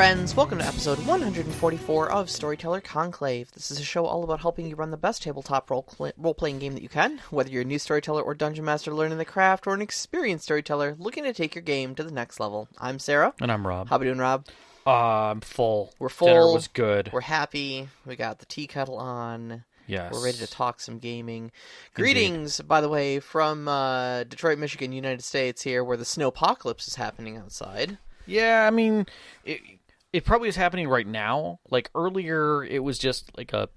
friends, welcome to episode 144 of Storyteller Conclave. This is a show all about helping you run the best tabletop role-playing game that you can, whether you're a new storyteller or dungeon master learning the craft, or an experienced storyteller looking to take your game to the next level. I'm Sarah. And I'm Rob. How we doing, Rob? I'm full. We're full. Dinner was good. We're happy. We got the tea kettle on. Yes. We're ready to talk some gaming. Greetings, by the way, from Detroit, Michigan, United States here, where the snowpocalypse is happening outside. Yeah, I mean, it probably is happening right now. Like, earlier, it was just like a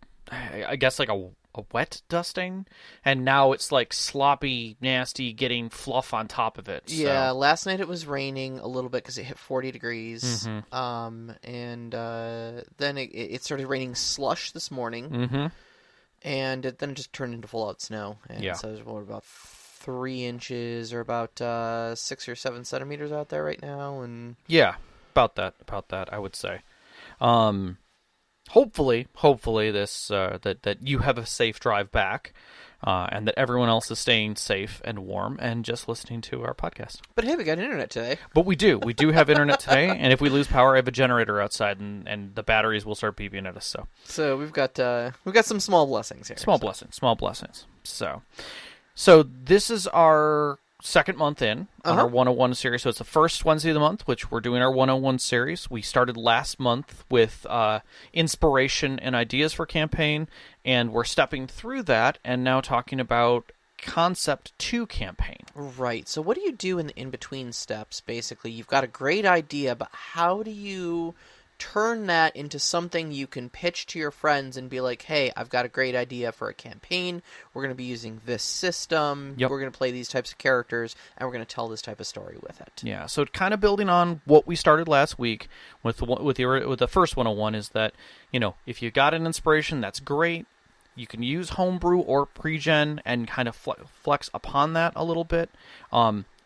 wet dusting, and now it's like sloppy, nasty, getting fluff on top of it. So. Yeah, last night it was raining a little bit because it hit 40 degrees, and then it started raining slush this morning, and then it just turned into full-out snow. And so there's about 3 inches or about 6 or 7 centimeters out there right now, and yeah, about that, I would say. Hopefully this that you have a safe drive back, and that everyone else is staying safe and warm and just listening to our podcast. But hey, we got internet today. But we do have internet today, and if we lose power, I have a generator outside, and the batteries will start beeping at us. So we've got some small blessings here. Small blessings. So this is our second month in on our 101 series. So it's the first Wednesday of the month, which we're doing our 101 series. We started last month with inspiration and ideas for campaign, and we're stepping through that and now talking about concept to campaign. Right. So what do you do in the in-between steps? Basically, you've got a great idea, but how do you turn that into something you can pitch to your friends and be like, hey, I've got a great idea for a campaign. We're going to be using this system. Yep. We're going to play these types of characters, and we're going to tell this type of story with it. Yeah, so kind of building on what we started last week with the first 101 is that, if you got an inspiration, that's great. You can use homebrew or pre-gen and kind of flex upon that a little bit.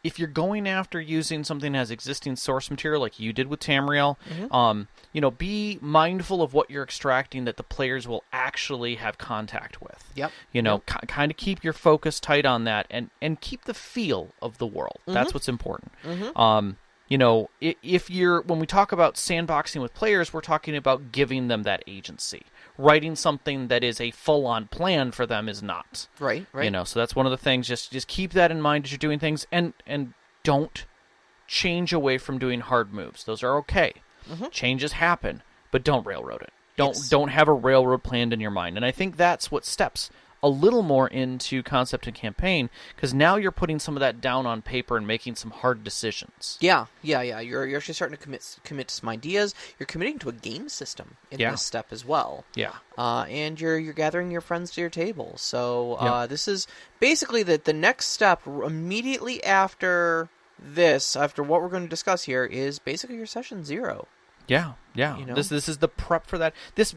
If you're going after using something as existing source material like you did with Tamriel, be mindful of what you're extracting that the players will actually have contact with. Yep. Kind of keep your focus tight on that and keep the feel of the world. That's what's important. If when we talk about sandboxing with players, we're talking about giving them that agency. Writing something that is a full-on plan for them is not. Right. So that's one of the things. Just keep that in mind as you're doing things, and don't change away from doing hard moves. Those are okay. Changes happen, but don't railroad it. Don't have a railroad planned in your mind. And I think that's what steps a little more into concept and campaign, because now you're putting some of that down on paper and making some hard decisions. Yeah. You're actually starting to commit to some ideas. You're committing to a game system in this step as well. Yeah. And you're gathering your friends to your table. So this is basically the next step immediately after this, after what we're going to discuss here, is basically your session 0. Yeah. This is the prep for that. This,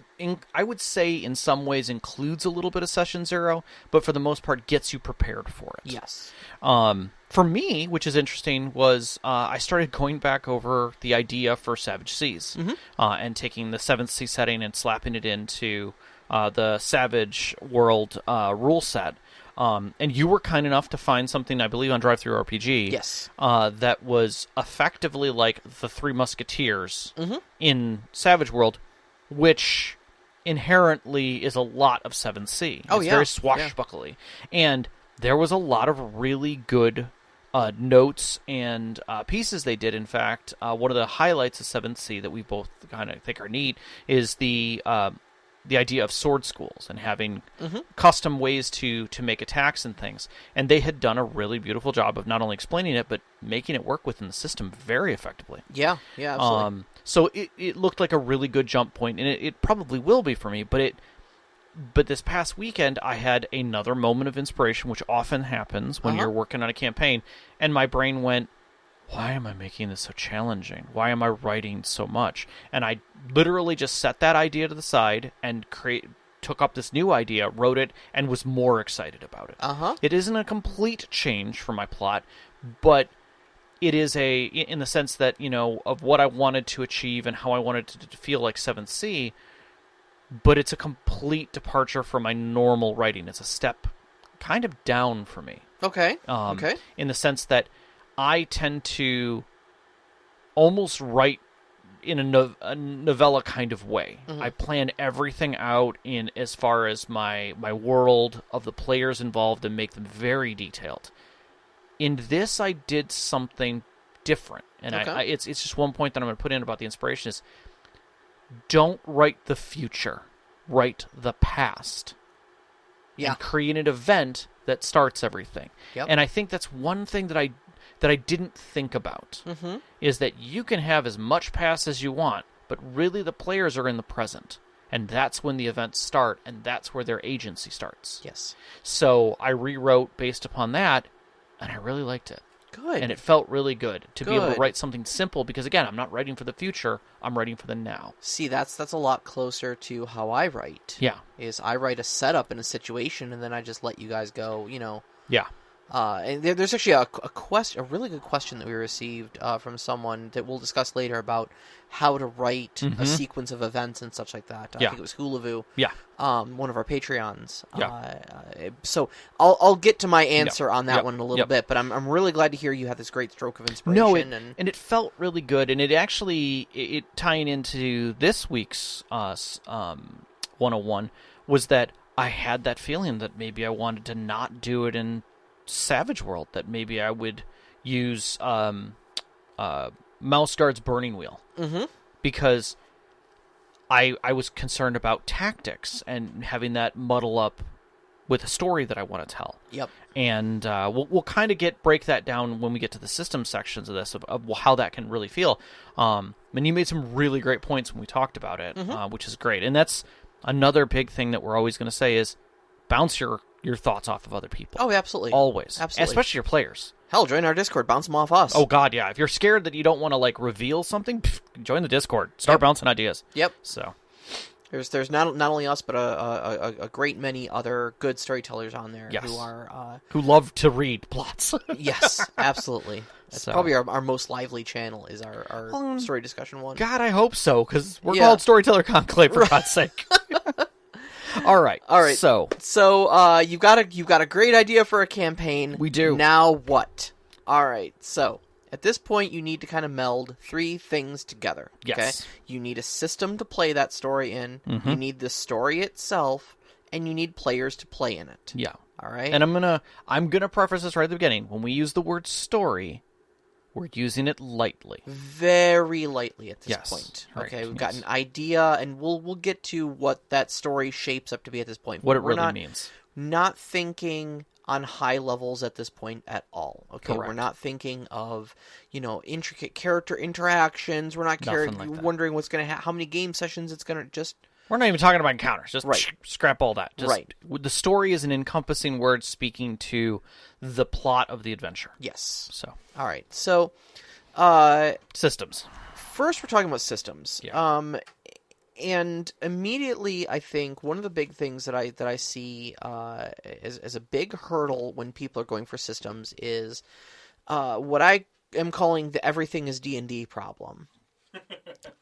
I would say, in some ways includes a little bit of session 0, but for the most part gets you prepared for it. Yes. For me, which is interesting, was I started going back over the idea for Savage Seas and taking the 7th Sea setting and slapping it into the Savage World rule set. And you were kind enough to find something, I believe, on Drive-Thru RPG. Yes. That was effectively like the Three Musketeers in Savage World, which inherently is a lot of 7th Sea. It's very swashbuckly. Yeah. And there was a lot of really good notes and pieces they did. In fact, one of the highlights of 7th Sea that we both kind of think are neat is the idea of sword schools and having custom ways to make attacks and things. And they had done a really beautiful job of not only explaining it, but making it work within the system very effectively. Yeah, absolutely. So it looked like a really good jump point, and it probably will be for me, but this past weekend, I had another moment of inspiration, which often happens when you're working on a campaign, and my brain went, why am I making this so challenging? Why am I writing so much? And I literally just set that idea to the side and took up this new idea, wrote it, and was more excited about it. It isn't a complete change for my plot, but it is in the sense that, of what I wanted to achieve and how I wanted to feel like 7th Sea, but it's a complete departure from my normal writing. It's a step kind of down for me. Okay. In the sense that I tend to almost write in a novella kind of way. Mm-hmm. I plan everything out in as far as my world of the players involved and make them very detailed. In this, I did something different, and Okay. it's just one point that I'm going to put in about the inspiration is don't write the future, write the past. Yeah. And create an event that starts everything. Yep. And I think that's one thing that I didn't think about, is that you can have as much past as you want, but really the players are in the present. And that's when the events start, and that's where their agency starts. Yes. So I rewrote based upon that, and I really liked it. Good. And it felt really good to be able Good. to write something simple, because again, I'm not writing for the future, I'm writing for the now. See, that's a lot closer to how I write. Yeah. Is I write a setup and a situation, and then I just let you guys go, Yeah. And there's actually a really good question that we received from someone that we'll discuss later about how to write a sequence of events and such like that. I think it was Hulavu, one of our Patreons. So I'll get to my answer on that one in a little bit, but I'm really glad to hear you had this great stroke of inspiration. No, and it felt really good, and it actually it tying into this week's 101 was that I had that feeling that maybe I wanted to not do it in Savage World, that maybe I would use Mouseguard's Burning Wheel, because I was concerned about tactics and having that muddle up with a story that I want to tell. Yep. And we'll kind of break that down when we get to the system sections of this, of how that can really feel. And you made some really great points when we talked about it, which is great. And that's another big thing that we're always going to say is bounce your thoughts off of other people. Oh, absolutely. Always. Absolutely. Especially your players. Hell, join our Discord. Bounce them off us. Oh, God, yeah. If you're scared that you don't want to, reveal something, join the Discord. Start bouncing ideas. Yep. So... There's not only us, but a great many other good storytellers on there who love to read plots. Yes, absolutely. That's probably our most lively channel is our story discussion one. God, I hope so, because we're called Storyteller Conclave, for God's sake. All right. So you've got a great idea for a campaign. We do. Now what? All right. So at this point, you need to kind of meld three things together. Yes. Okay? You need a system to play that story in. You need the story itself, and you need players to play in it. Yeah. All right. And I'm gonna preface this right at the beginning. When we use the word story, we're using it lightly. Very lightly at this Yes. point. Right. Okay, we've got an idea, and we'll get to what that story shapes up to be at this point. What it really means. Not thinking on high levels at this point at all. Okay, Correct. We're not thinking of intricate character interactions. We're not wondering what's going to how many game sessions it's going to just. We're not even talking about encounters. Just scrap all that. Just, right. The story is an encompassing word speaking to the plot of the adventure. Yes. So. All right. So. Systems. First, we're talking about systems. Yeah. And immediately, I think one of the big things that I see as a big hurdle when people are going for systems is what I am calling the everything is D&D problem.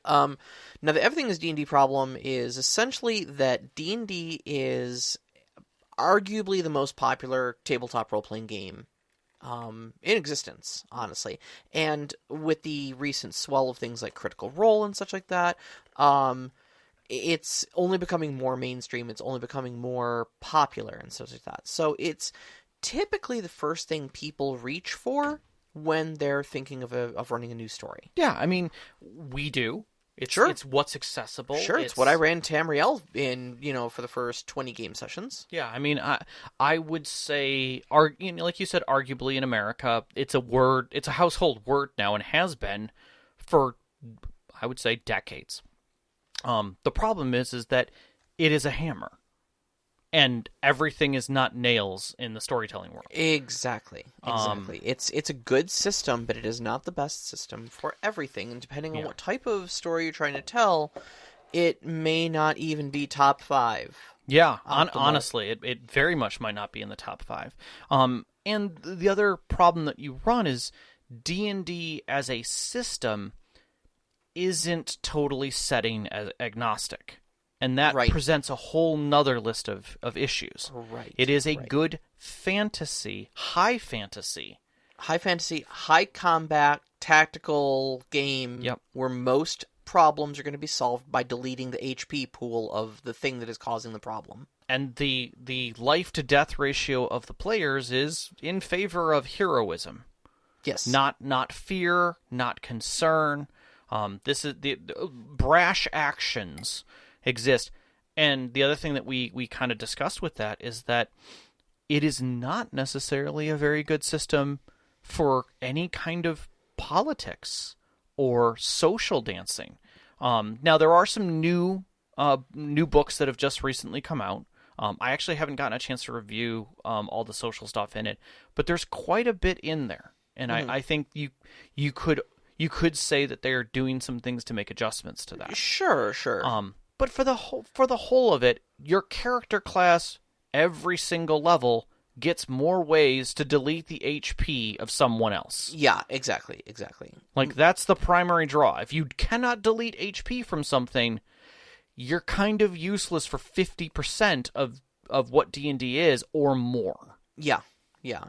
Now, the everything is D&D problem is essentially that D&D is arguably the most popular tabletop role-playing game in existence, honestly. And with the recent swell of things like Critical Role and such like that, it's only becoming more mainstream. It's only becoming more popular and such like that. So it's typically the first thing people reach for when they're thinking of running a new story. Yeah, I mean, we do. It's what's accessible. Sure, it's what I ran Tamriel in, for the first 20 game sessions. Yeah, I mean, I would say, like you said, arguably in America, it's a household word now and has been for, I would say, decades. The problem is that it is a hammer, and everything is not nails in the storytelling world. Exactly. It's a good system, but it is not the best system for everything. And depending on what type of story you're trying to tell, it may not even be top 5. Yeah, honestly, it very much might not be in the top 5. And the other problem that you run is D&D as a system isn't totally setting as agnostic. And that presents a whole nother list of issues. Right. It is a good fantasy, high combat, tactical game where most problems are going to be solved by deleting the HP pool of the thing that is causing the problem. And the life-to-death ratio of the players is in favor of heroism. Yes. Not fear, not concern. This is the brash actions exist. And the other thing that we kind of discussed with that is that it is not necessarily a very good system for any kind of politics or social dancing. Now, there are some new books that have just recently come out. I actually haven't gotten a chance to review all the social stuff in it, but there's quite a bit in there. And I think you could say that they are doing some things to make adjustments to that. Sure. But for the whole of it, your character class, every single level, gets more ways to delete the HP of someone else. Yeah, exactly. Like, that's the primary draw. If you cannot delete HP from something, you're kind of useless for 50% of what D&D is, or more. Yeah,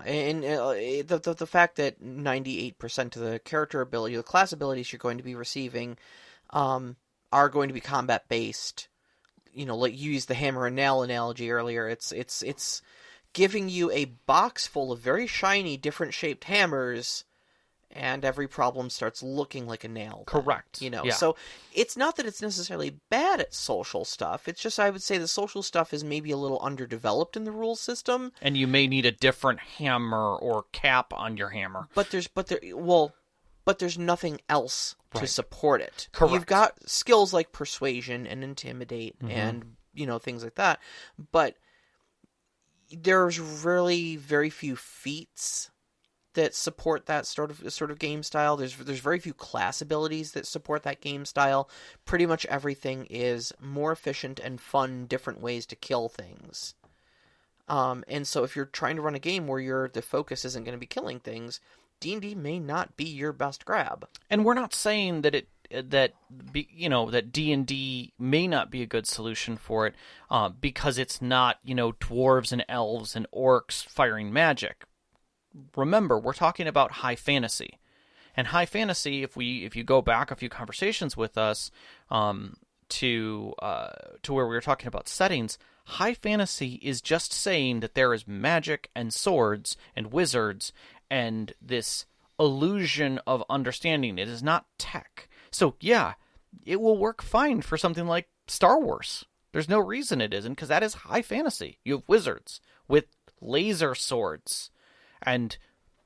and the fact that 98% of the character ability, the class abilities you're going to be receiving, are going to be combat based. You know, like you used the hammer and nail analogy earlier. It's giving you a box full of very shiny, different shaped hammers, and every problem starts looking like a nail. Correct. You know, yeah. So it's not that it's necessarily bad at social stuff. It's just, I would say the social stuff is maybe a little underdeveloped in the rules system. And you may need a different hammer or cap on your hammer. But there's nothing else to support it. Correct. You've got skills like persuasion and intimidate and, things like that. But there's really very few feats that support that sort of game style. There's very few class abilities that support that game style. Pretty much everything is more efficient and fun, different ways to kill things. And so if you're trying to run a game where the focus isn't going to be killing things, D&D may not be your best grab. And we're not saying that that D&D may not be a good solution for it because it's not, dwarves and elves and orcs firing magic. Remember, we're talking about high fantasy. And high fantasy, if you go back a few conversations with us to where we were talking about settings, high fantasy is just saying that there is magic and swords and wizards and this illusion of understanding. It is not tech. So, yeah, it will work fine for something like Star Wars. There's no reason it isn't, because that is high fantasy. You have wizards with laser swords and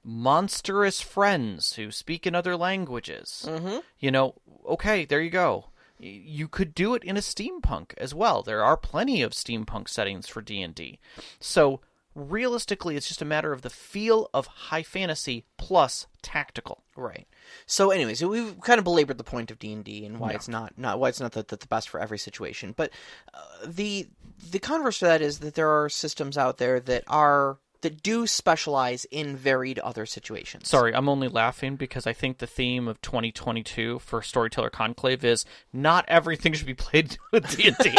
monstrous friends who speak in other languages. Mm-hmm. Okay, there you go. You could do it in a steampunk as well. There are plenty of steampunk settings for D&D. So, realistically, it's just a matter of the feel of high fantasy plus tactical. Right. So, anyways, we've kind of belabored the point of D&D and why it's not the best for every situation. But the converse to that is that there are systems out there that do specialize in varied other situations. Sorry, I'm only laughing because I think the theme of 2022 for Storyteller Conclave is not everything should be played with D&D.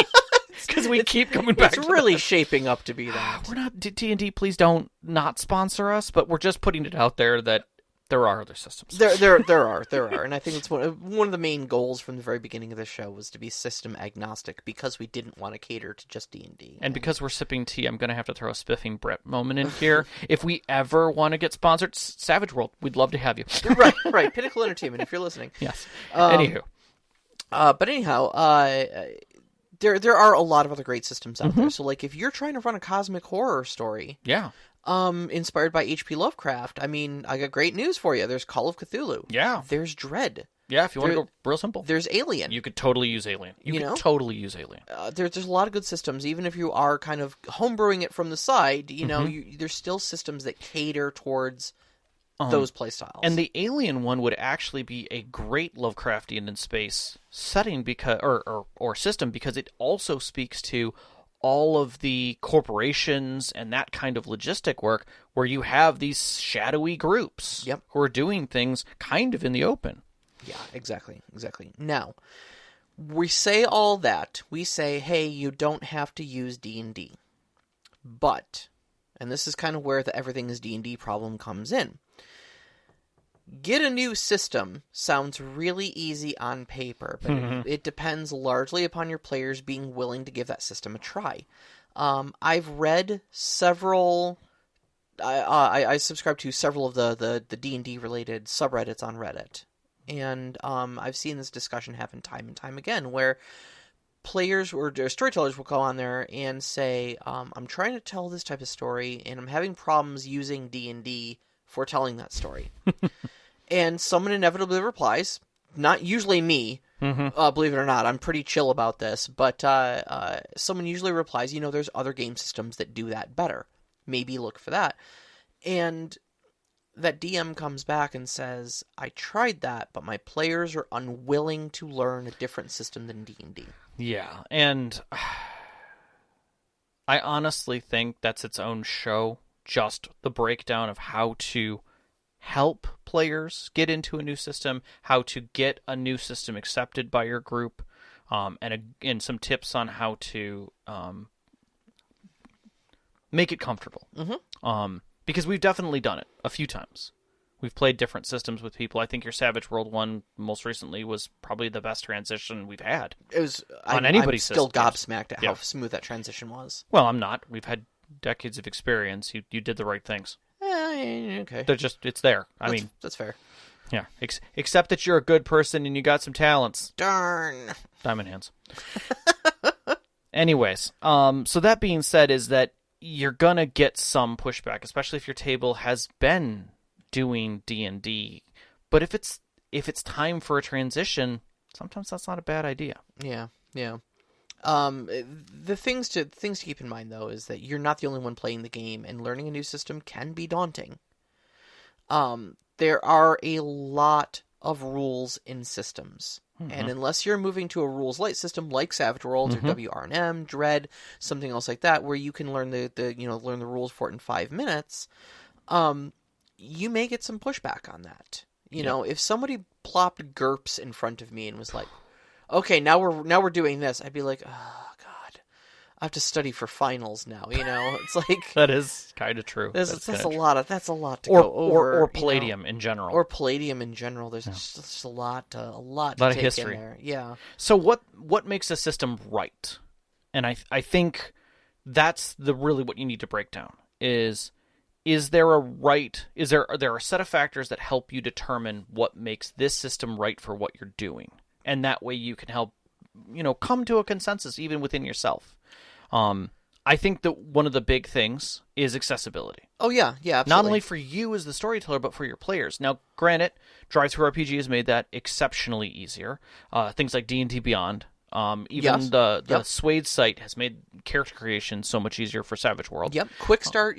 Because we keep coming back. It's really shaping up to be that. We're not D&D. Please don't not sponsor us. But we're just putting it out there that there are other systems. There are, and I think it's one of the main goals from the very beginning of the show was to be system agnostic because we didn't want to cater to just D&D. And because we're sipping tea, I'm going to have to throw a spiffing Brett moment in here. If we ever want to get sponsored, Savage World, we'd love to have you. right. Pinnacle Entertainment, if you're listening. Yes. Anywho, but anyhow, There are a lot of other great systems out there. So, like, if you're trying to run a cosmic horror story, inspired by H.P. Lovecraft, I mean, I got great news for you. There's Call of Cthulhu. Yeah. There's Dread. Yeah, if you want to go real simple. There's Alien. You could totally use Alien. You could totally use Alien. There's a lot of good systems. Even if you are kind of homebrewing it from the side, there's still systems that cater towards those playstyles. And the Alien one would actually be a great Lovecraftian in space setting because or system, because it also speaks to all of the corporations and that kind of logistic work where you have these shadowy groups who are doing things kind of in the open. Yeah, exactly. Now, we say all that. We say, hey, you don't have to use D&D. But, and this is kind of where the everything is D&D problem comes in, get a new system sounds really easy on paper, but it depends largely upon your players being willing to give that system a try. I've read several... I subscribe to several of the D&D related subreddits on Reddit, and I've seen this discussion happen time and time again, where players or storytellers will go on there and say, I'm trying to tell this type of story, and I'm having problems using D&D for telling that story. And someone inevitably replies, not usually me, believe it or not, I'm pretty chill about this, but someone usually replies, there's other game systems that do that better. Maybe look for that. And that DM comes back and says, I tried that, but my players are unwilling to learn a different system than D&D. Yeah, and I honestly think that's its own show, just the breakdown of how to help players get into a new system, how to get a new system accepted by your group, and some tips on how to make it comfortable. Because we've definitely done it a few times. We've played different systems with people. I think your Savage World one most recently was probably the best transition we've had. It was on anybody's system. I'm still systems. gobsmacked at how smooth that transition was. Well, I'm not. We've had decades of experience. You did the right things. Okay. It's there. That's fair. Yeah. Except that you're a good person and you got some talents. Darn. Diamond hands. Anyways, so that being said is that you're going to get some pushback, especially if your table has been doing D&D. But if it's time for a transition, sometimes that's not a bad idea. Yeah. The things to keep in mind, though, is that you're not the only one playing the game, and learning a new system can be daunting. There are a lot of rules in systems. And unless you're moving to a rules-light system like Savage Worlds or WRM, Dread, something else like that, where you can learn learn the rules for it in 5 minutes, you may get some pushback on that. If somebody plopped GURPS in front of me and was like, "Okay, now we're doing this," I'd be like, "Oh God, I have to study for finals now." It's like that is kind of true. That's a lot to go over. Or Palladium in general. Or Palladium in general. There's just a lot to of take history in there. Yeah. So what makes a system right? And I think that's really what you need to break down is there a set of factors that help you determine what makes this system right for what you're doing? And that way you can help, come to a consensus even within yourself. I think that one of the big things is accessibility. Oh, yeah, absolutely. Not only for you as the storyteller, but for your players. Now, granted, Drive-Thru RPG has made that exceptionally easier. Things like D&D Beyond. The Suede site has made character creation so much easier for Savage World. Yep, quick start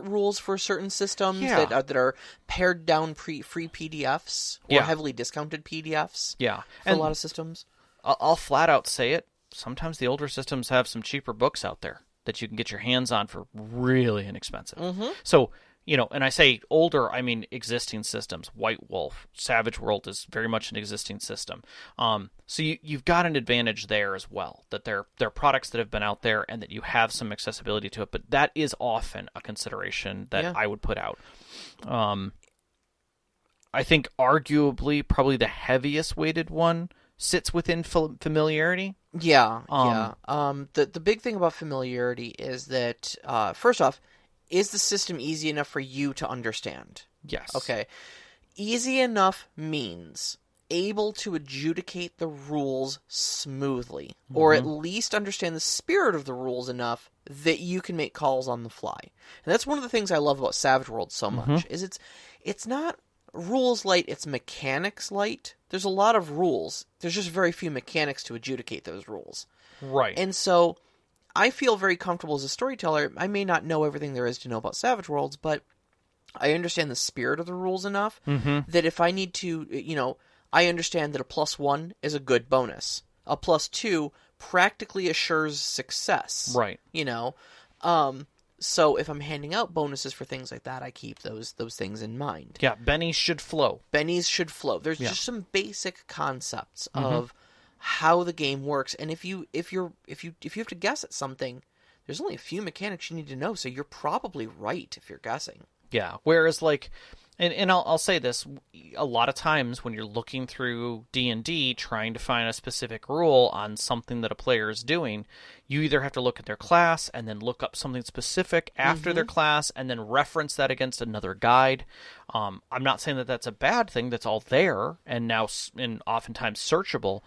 rules for certain systems that are pared down free PDFs or heavily discounted PDFs. Yeah, for a lot of systems. I'll flat out say it. Sometimes the older systems have some cheaper books out there that you can get your hands on for really inexpensive. So, and I say older, I mean existing systems. White Wolf, Savage World is very much an existing system. So you've got an advantage there as well, that they're products that have been out there and that you have some accessibility to it. But that is often a consideration that I would put out. I think arguably probably the heaviest weighted one sits within familiarity. The big thing about familiarity is that, first off, is the system easy enough for you to understand? Yes. Okay. Easy enough means able to adjudicate the rules smoothly, or at least understand the spirit of the rules enough that you can make calls on the fly. And that's one of the things I love about Savage World so much, is it's not rules light, it's mechanics light. There's a lot of rules. There's just very few mechanics to adjudicate those rules. Right. And so I feel very comfortable as a storyteller. I may not know everything there is to know about Savage Worlds, but I understand the spirit of the rules enough that if I need to, I understand that a +1 is a good bonus. A +2 practically assures success. Right. So if I'm handing out bonuses for things like that, I keep those things in mind. Yeah, bennies should flow. Bennies should flow. There's just some basic concepts of how the game works, and if you have to guess at something, there's only a few mechanics you need to know, so you're probably right if you're guessing. Yeah, whereas like And I'll say this, a lot of times when you're looking through D&D trying to find a specific rule on something that a player is doing, you either have to look at their class and then look up something specific after their class and then reference that against another guide. I'm not saying that that's a bad thing. That's all there and now and oftentimes searchable.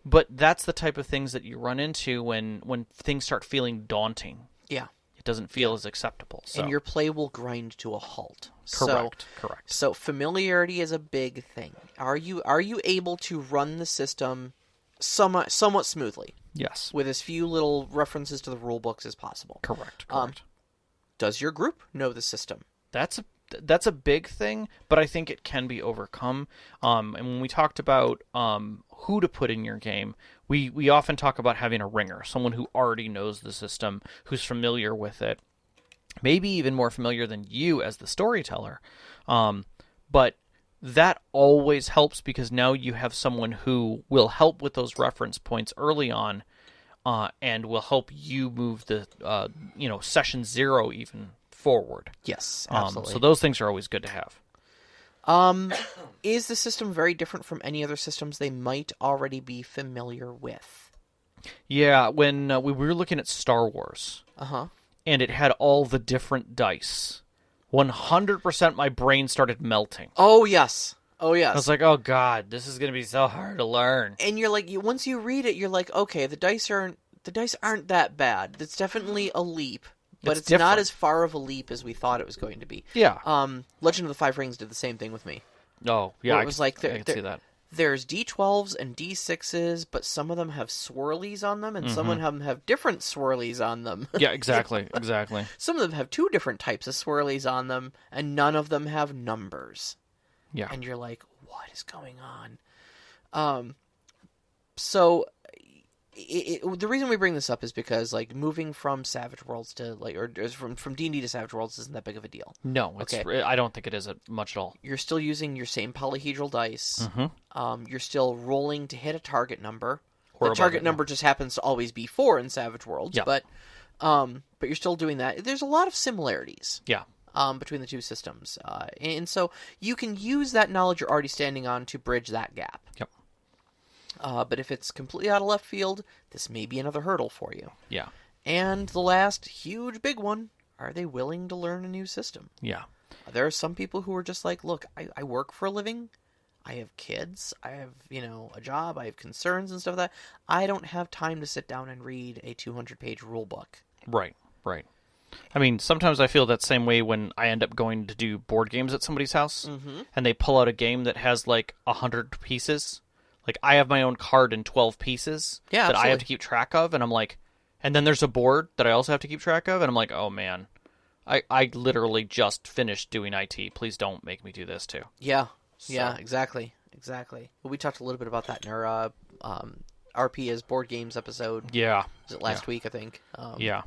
But that's the type of things that you run into when things start feeling daunting. Yeah. It doesn't feel as acceptable. So. And your play will grind to a halt. Correct. So familiarity is a big thing. Are you able to run the system somewhat smoothly? Yes. With as few little references to the rule books as possible. Correct. Does your group know the system? That's a big thing, but I think it can be overcome. And when we talked about who to put in your game, we often talk about having a ringer, someone who already knows the system, who's familiar with it, maybe even more familiar than you as the storyteller. But that always helps because now you have someone who will help with those reference points early on, and will help you move the session 0 even forward. Yes, absolutely. So those things are always good to have. Is the system very different from any other systems they might already be familiar with? Yeah, when we were looking at Star Wars, and it had all the different dice, 100% my brain started melting. Oh, yes. I was like, oh, God, this is going to be so hard to learn. And you're like, once you read it, you're like, okay, the dice aren't that bad. It's definitely a leap. But it's not as far of a leap as we thought it was going to be. Yeah. Legend of the Five Rings did the same thing with me. Oh, yeah. It was like I can see that. There's D12s and D6s, but some of them have swirlies on them, and some of them have different swirlies on them. Yeah, exactly. Some of them have 2 different types of swirlies on them, and none of them have numbers. Yeah. And you're like, what is going on? So... the reason we bring this up is because, like, moving from Savage Worlds to, like, or from D&D to Savage Worlds isn't that big of a deal. No, I don't think it is much at all. You're still using your same polyhedral dice. You're still rolling to hit a target number. The target number just happens to always be 4 in Savage Worlds, but you're still doing that. There's a lot of similarities. Yeah. Between the two systems. And so you can use that knowledge you're already standing on to bridge that gap. Yep. But if it's completely out of left field, this may be another hurdle for you. Yeah. And the last huge big one, are they willing to learn a new system? Yeah. There are some people who are just like, look, I work for a living. I have kids. I have, a job. I have concerns and stuff like that. I don't have time to sit down and read a 200-page rule book. Right. I mean, sometimes I feel that same way when I end up going to do board games at somebody's house, and they pull out a game that has, like, 100 pieces. Like, I have my own card in 12 pieces that I have to keep track of, and I'm like... And then there's a board that I also have to keep track of, and I'm like, oh, man. I literally just finished doing IT. Please don't make me do this, too. Yeah. So. Yeah, exactly. Well, we talked a little bit about that in our RP as board games episode. Yeah. Was it last week, I think? Yeah.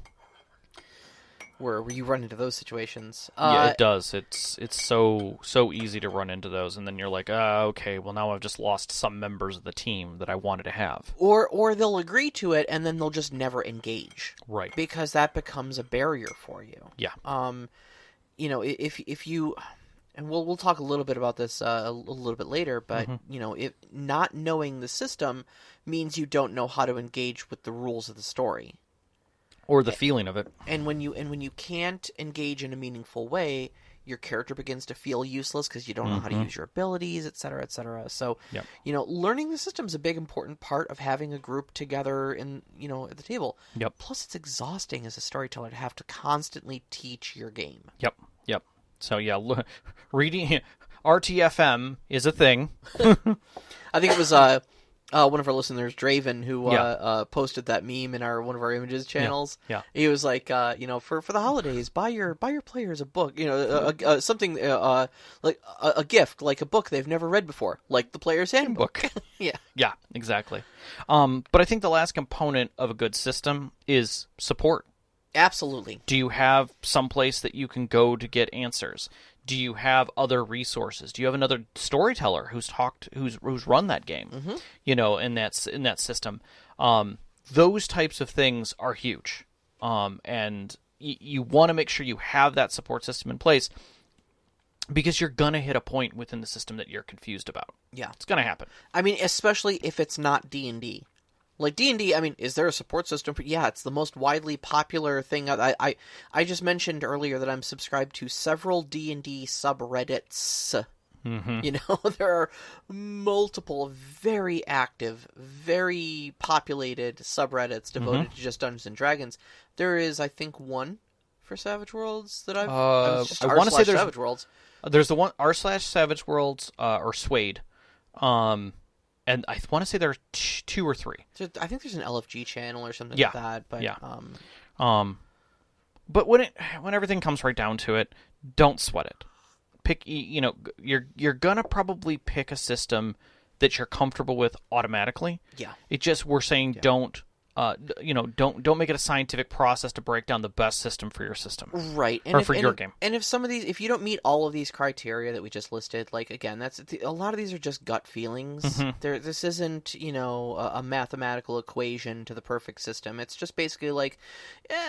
Where you run into those situations. Yeah, it does. It's so easy to run into those, and then you're like, okay, well now I've just lost some members of the team that I wanted to have. Or they'll agree to it, and then they'll just never engage. Right. Because that becomes a barrier for you. Yeah. If you, and we'll talk a little bit about this a little bit later, but if not knowing the system means you don't know how to engage with the rules of the story. Or the feeling of it. And when you can't engage in a meaningful way, your character begins to feel useless because you don't know how to use your abilities, et cetera, et cetera. So, learning the system is a big important part of having a group together at the table. Yep. Plus, it's exhausting as a storyteller to have to constantly teach your game. Yep. So, reading RTFM is a thing. I think it was... one of our listeners, Draven, who posted that meme in one of our images channels. Yeah. He was like, for the holidays, buy your players a book, something like a gift, like a book they've never read before, like the Player's Handbook. Yeah, exactly. But I think the last component of a good system is support. Absolutely. Do you have some place that you can go to get answers? Do you have other resources? Do you have another storyteller who's run that game? In that system. Those types of things are huge, and you want to make sure you have that support system in place. Because you're going to hit a point within the system that you're confused about. Yeah. It's going to happen. I mean, especially if it's not D&D. Like D&D, I mean, is there a support system? Yeah, it's the most widely popular thing. I just mentioned earlier that I'm subscribed to several D&D subreddits. Mm-hmm. You know, there are multiple very active, very populated subreddits devoted to just Dungeons and Dragons. There is, I think, one for Savage Worlds that I've... I want to say there's... Savage Worlds. There's the one r/Savage Worlds or Swade, and I want to say there are 2 or 3. I think there's an LFG channel or something Yeah. like that. But, yeah. But when everything comes right down to it, don't sweat it. Pick, you're gonna probably pick a system that you're comfortable with automatically. Yeah. It just we're saying don't make it a scientific process to break down the best system for your system. Right. Or for your game. And if you don't meet all of these criteria that we just listed, like, again, a lot of these are just gut feelings. Mm-hmm. This isn't, a mathematical equation to the perfect system. It's just basically like,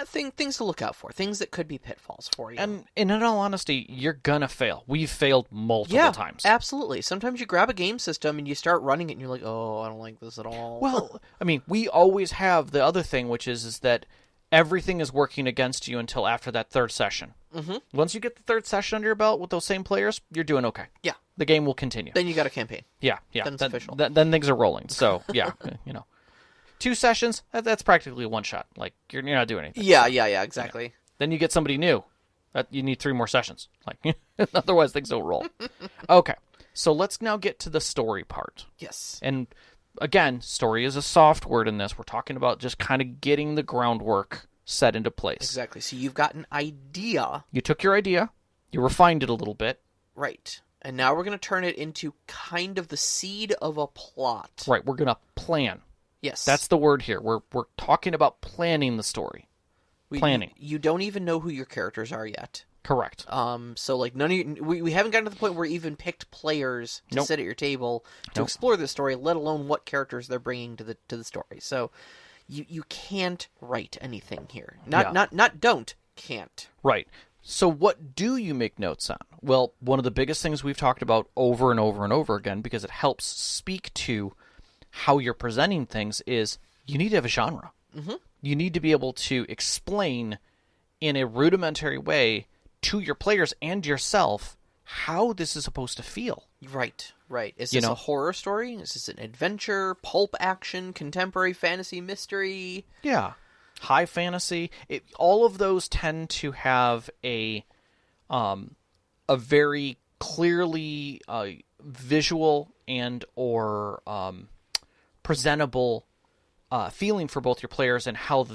things to look out for, things that could be pitfalls for you. And in all honesty, you're gonna fail. We've failed multiple times. Absolutely. Sometimes you grab a game system and you start running it and you're like, oh, I don't like this at all. Well, I mean, we always have the other thing, which is that everything is working against you until after that 3rd session. Mm-hmm. Once you get the 3rd session under your belt with those same players, you're doing okay. Yeah. The game will continue. Then you got a campaign. Yeah. Then it's official. Then things are rolling. So, yeah, 2 sessions, that's practically a one-shot. Like, you're not doing anything. Yeah, exactly. Yeah. Then you get somebody new. You need 3 more sessions. Like, otherwise things don't roll. Okay, so let's now get to the story part. Yes. And again, story is a soft word in this. We're talking about just kind of getting the groundwork set into place. Exactly. So you've got an idea. You took your idea, you refined it a little bit. Right. And now we're going to turn it into kind of the seed of a plot. Right, we're going to plan. Yes. That's the word here. We're talking about planning the story. Planning. You don't even know who your characters are yet. Correct. So like none of you, we haven't gotten to the point where we even picked players to sit at your table to explore the story, let alone what characters they're bringing to the story. So you can't write anything here. Can't. Right. So what do you make notes on? Well, one of the biggest things we've talked about over and over and over again, because it helps speak to how you're presenting things, is you need to have a genre. Mm-hmm. You need to be able to explain in a rudimentary way to your players and yourself how this is supposed to feel. Right. Is this a horror story? Is this an adventure, pulp action, contemporary fantasy, mystery? Yeah. High fantasy. All of those tend to have a very clearly visual and or presentable feeling for both your players and how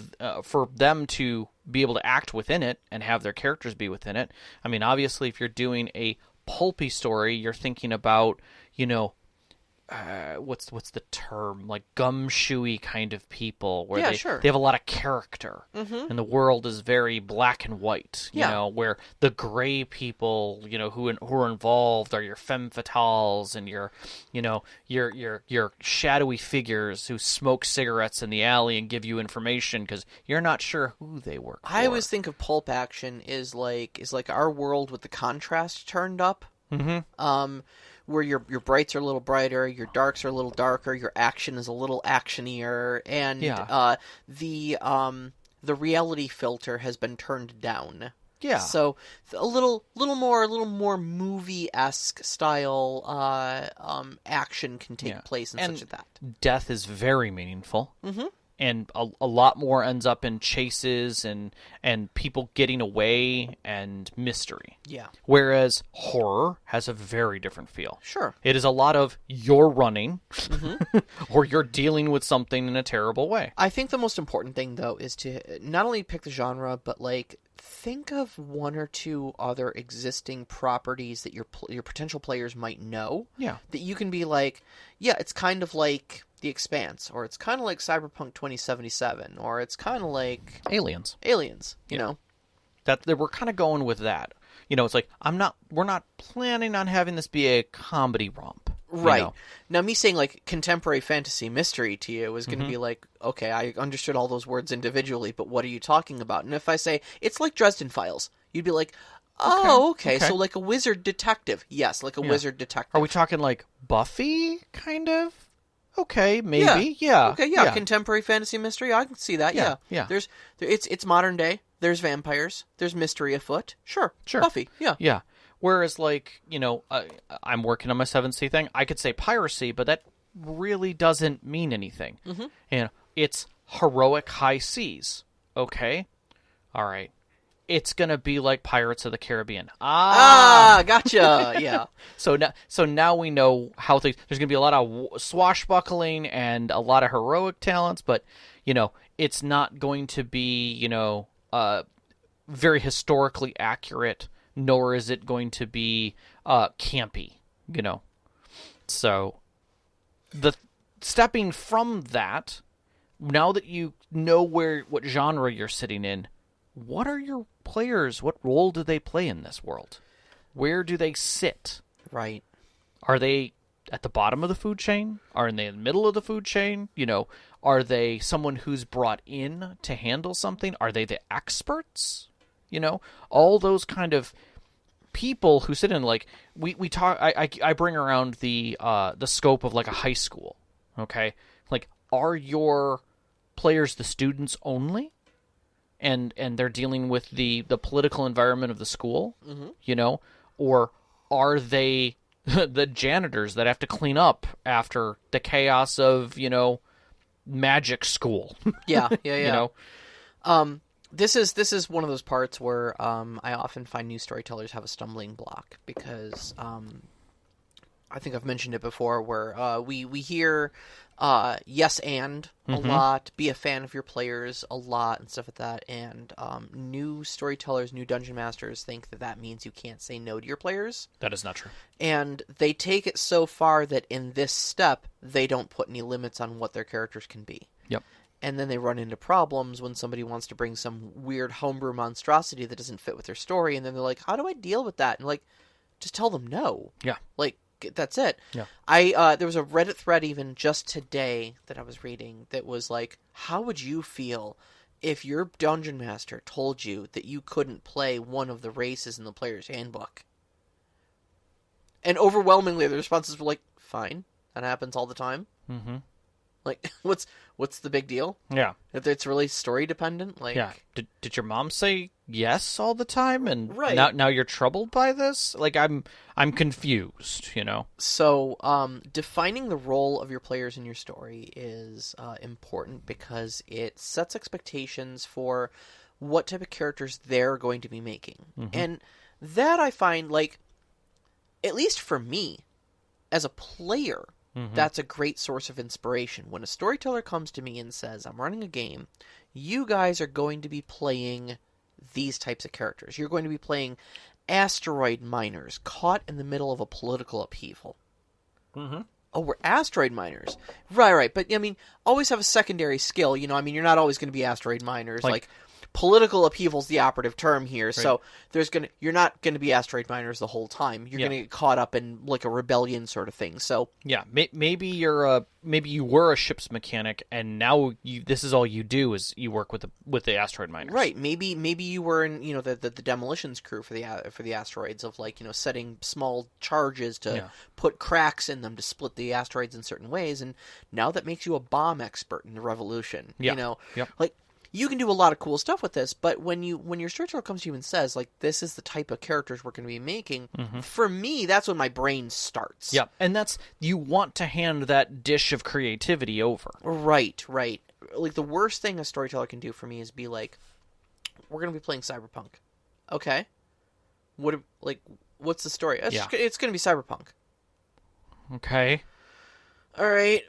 for them to be able to act within it and have their characters be within it. I mean, obviously, if you're doing a pulpy story, you're thinking about, what's the term, like gumshoey kind of people where they have a lot of character, and the world is very black and white. You know, where the gray people, who are involved are your femme fatales and your shadowy figures who smoke cigarettes in the alley and give you information because you're not sure who they work for. I always think of pulp action is like our world with the contrast turned up. Mm-hmm. Where your brights are a little brighter, your darks are a little darker, your action is a little actionier, and the reality filter has been turned down. Yeah. So a little more movie-esque style action can take place and such as that. Death is very meaningful. Mm-hmm. And a lot more ends up in chases and people getting away and mystery. Yeah. Whereas horror has a very different feel. Sure. It is a lot of you're running or you're dealing with something in a terrible way. I think the most important thing, though, is to not only pick the genre, but think of 1 or 2 other existing properties that your potential players might know. Yeah. That you can be like, yeah, it's kind of like The Expanse, or it's kind of like Cyberpunk 2077, or it's kind of like Aliens. You know. That we're kind of going with that. It's like we're not planning on having this be a comedy romp. Right. Now, me saying, contemporary fantasy mystery to you is going to be like, okay, I understood all those words individually, but what are you talking about? And if I say, it's like Dresden Files, you'd be like, Oh, okay. So like a wizard detective. Yes, like a wizard detective. Are we talking like Buffy, kind of? Okay, maybe. Yeah. Okay, yeah. Contemporary fantasy mystery. I can see that. Yeah. Yeah. It's modern day. There's vampires. There's mystery afoot. Sure. Buffy. Yeah. Yeah. Whereas, like, I'm working on my 7th thing. I could say piracy, but that really doesn't mean anything. Mm-hmm. And it's heroic high seas. Okay. All right. It's gonna be like Pirates of the Caribbean. Gotcha. Yeah. So now we know how things. There's gonna be a lot of swashbuckling and a lot of heroic talents, but it's not going to be very historically accurate. Nor is it going to be campy. So the stepping from that, now that you know what genre you're sitting in. What are your players? What role do they play in this world? Where do they sit? Right. Are they at the bottom of the food chain? Are they in the middle of the food chain? Are they someone who's brought in to handle something? Are they the experts? All those kind of people who sit in, like, we talk. I bring around the scope of like a high school. Okay, like, are your players the students only? And they're dealing with the political environment of the school, or are they the janitors that have to clean up after the chaos of magic school? Yeah. This is one of those parts where I often find new storytellers have a stumbling block because I think I've mentioned it before, where we hear yes and a lot, be a fan of your players a lot, and stuff like that. And new storytellers, new dungeon masters think that means you can't say no to your players. That is not true. And they take it so far that in this step, they don't put any limits on what their characters can be. Yep. And then they run into problems when somebody wants to bring some weird homebrew monstrosity that doesn't fit with their story, and then they're like, how do I deal with that? And like, just tell them no. Yeah. Like, that's it. Yeah. There was a Reddit thread even just today that I was reading that was like, how would you feel if your dungeon master told you that you couldn't play one of the races in the player's handbook? And overwhelmingly the responses were like, fine, that happens all the time. Mm-hmm. Like, what's the big deal? Yeah. If it's really story dependent, like... Yeah. Did your mom say yes all the time, and right. now you're troubled by this? Like, I'm confused, So, defining the role of your players in your story is important because it sets expectations for what type of characters they're going to be making. Mm-hmm. And that I find, like, at least for me, as a player... Mm-hmm. That's a great source of inspiration. When a storyteller comes to me and says, I'm running a game, you guys are going to be playing these types of characters. You're going to be playing asteroid miners caught in the middle of a political upheaval. Mm-hmm. Oh, we're asteroid miners. Right. But, I mean, always have a secondary skill. You're not always going to be asteroid miners. Like political upheaval's the operative term here, right. So you're not going to be asteroid miners the whole time. You're going to get caught up in like a rebellion sort of thing. So yeah, maybe you were a ship's mechanic, and now this is all you do is you work with the asteroid miners. Right. Maybe you were in the demolitions crew for the asteroids, of like setting small charges to put cracks in them to split the asteroids in certain ways, and now that makes you a bomb expert in the revolution. Yeah. Like. You can do a lot of cool stuff with this, but when your storyteller comes to you and says, like, this is the type of characters we're going to be making, for me, that's when my brain starts. Yeah, and you want to hand that dish of creativity over. Right. Like, the worst thing a storyteller can do for me is be like, we're going to be playing Cyberpunk. Okay. What's the story? It's going to be Cyberpunk. Okay. All right.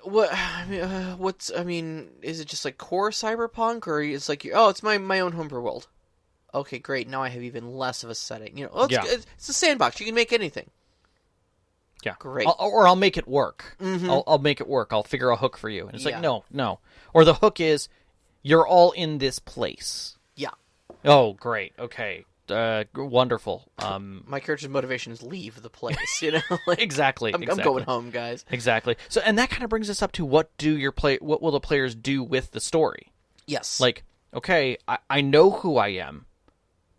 Is it just like core Cyberpunk, or it's like, it's my own homebrew world? Okay, great. Now I have even less of a setting. It's a sandbox. You can make anything. Yeah. Great. I'll make it work. Mm-hmm. I'll make it work. I'll figure a hook for you. And it's like, no. Or the hook is, you're all in this place. Yeah. Oh, great. Okay. Wonderful. My character's motivation is leave the place, Exactly. I'm going home, guys. Exactly. So, and that kind of brings us up to what will the players do with the story? Yes. Like, okay, I know who I am,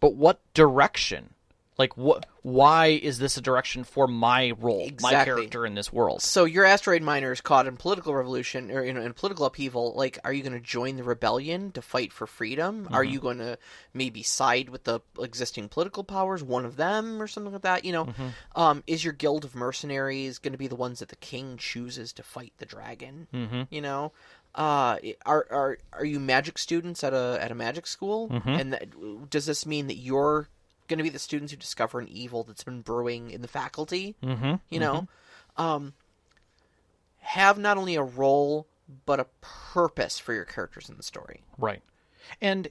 but what direction Like, why is this a direction for my role, my Exactly. character in this world? So your asteroid miner is caught in political revolution, or in political upheaval. Like, are you going to join the rebellion to fight for freedom? Are you going to maybe side with the existing political powers, one of them, or something like that? Is your guild of mercenaries going to be the ones that the king chooses to fight the dragon? Are you magic students at a magic school? And does this mean that you're going to be the students who discover an evil that's been brewing in the faculty? Have not only a role but a purpose for your characters in the story. Right. And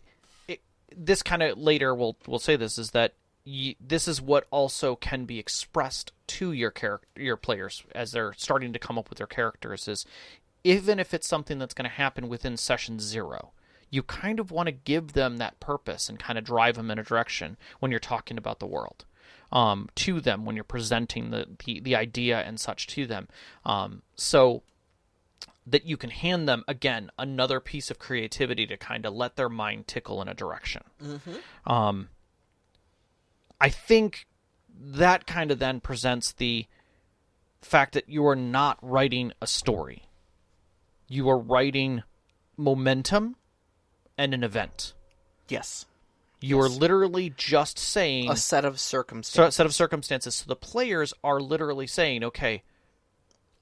this kind of later we'll say this is that this is what also can be expressed to your players as they're starting to come up with their characters, is even if it's something that's going to happen within session 0, you kind of want to give them that purpose and kind of drive them in a direction when you're talking about the world to them, when you're presenting the idea and such to them, so that you can hand them, again, another piece of creativity to kind of let their mind tickle in a direction. I think that kind of then presents the fact that you are not writing a story. You are writing momentum and an event. Yes. You are literally just saying... a set of circumstances. So the players are literally saying, okay,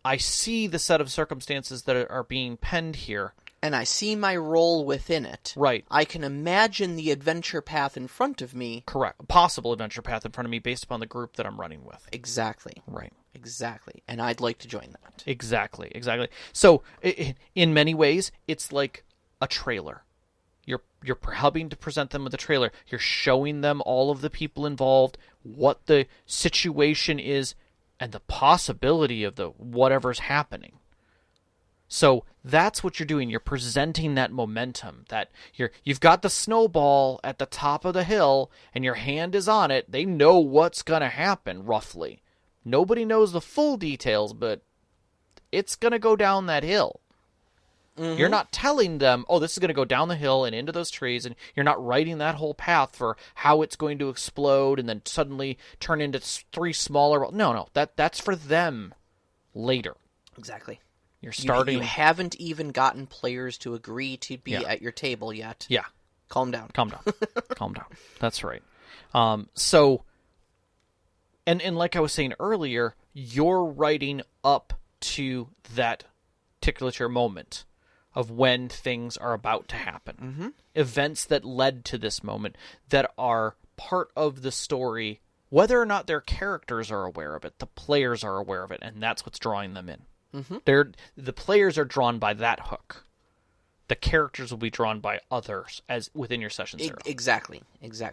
I see the set of circumstances that are being penned here. And I see my role within it. Right. I can imagine the adventure path in front of me. Correct. A possible adventure path in front of me based upon the group that I'm running with. Exactly. Right. Exactly. And I'd like to join that. Exactly. So, in many ways, it's like a trailer. You're helping to present them with a trailer. You're showing them all of the people involved, what the situation is, and the possibility of the whatever's happening. So that's what you're doing. You're presenting that momentum. That you've got the snowball at the top of the hill, and your hand is on it. They know what's going to happen, roughly. Nobody knows the full details, but it's going to go down that hill. You're not telling them, oh, this is going to go down the hill and into those trees, and you're not writing that whole path for how it's going to explode and then suddenly turn into 3 smaller... No, that's for them later. Exactly. You're starting... You haven't even gotten players to agree to be at your table yet. Yeah. Calm down. Calm down. That's right. So, and like I was saying earlier, you're writing up to that particular moment of when things are about to happen. Events that led to this moment that are part of the story, whether or not their characters are aware of it, the players are aware of it, and that's what's drawing them in. The players are drawn by that hook. The characters will be drawn by others as within your session 0. Exactly.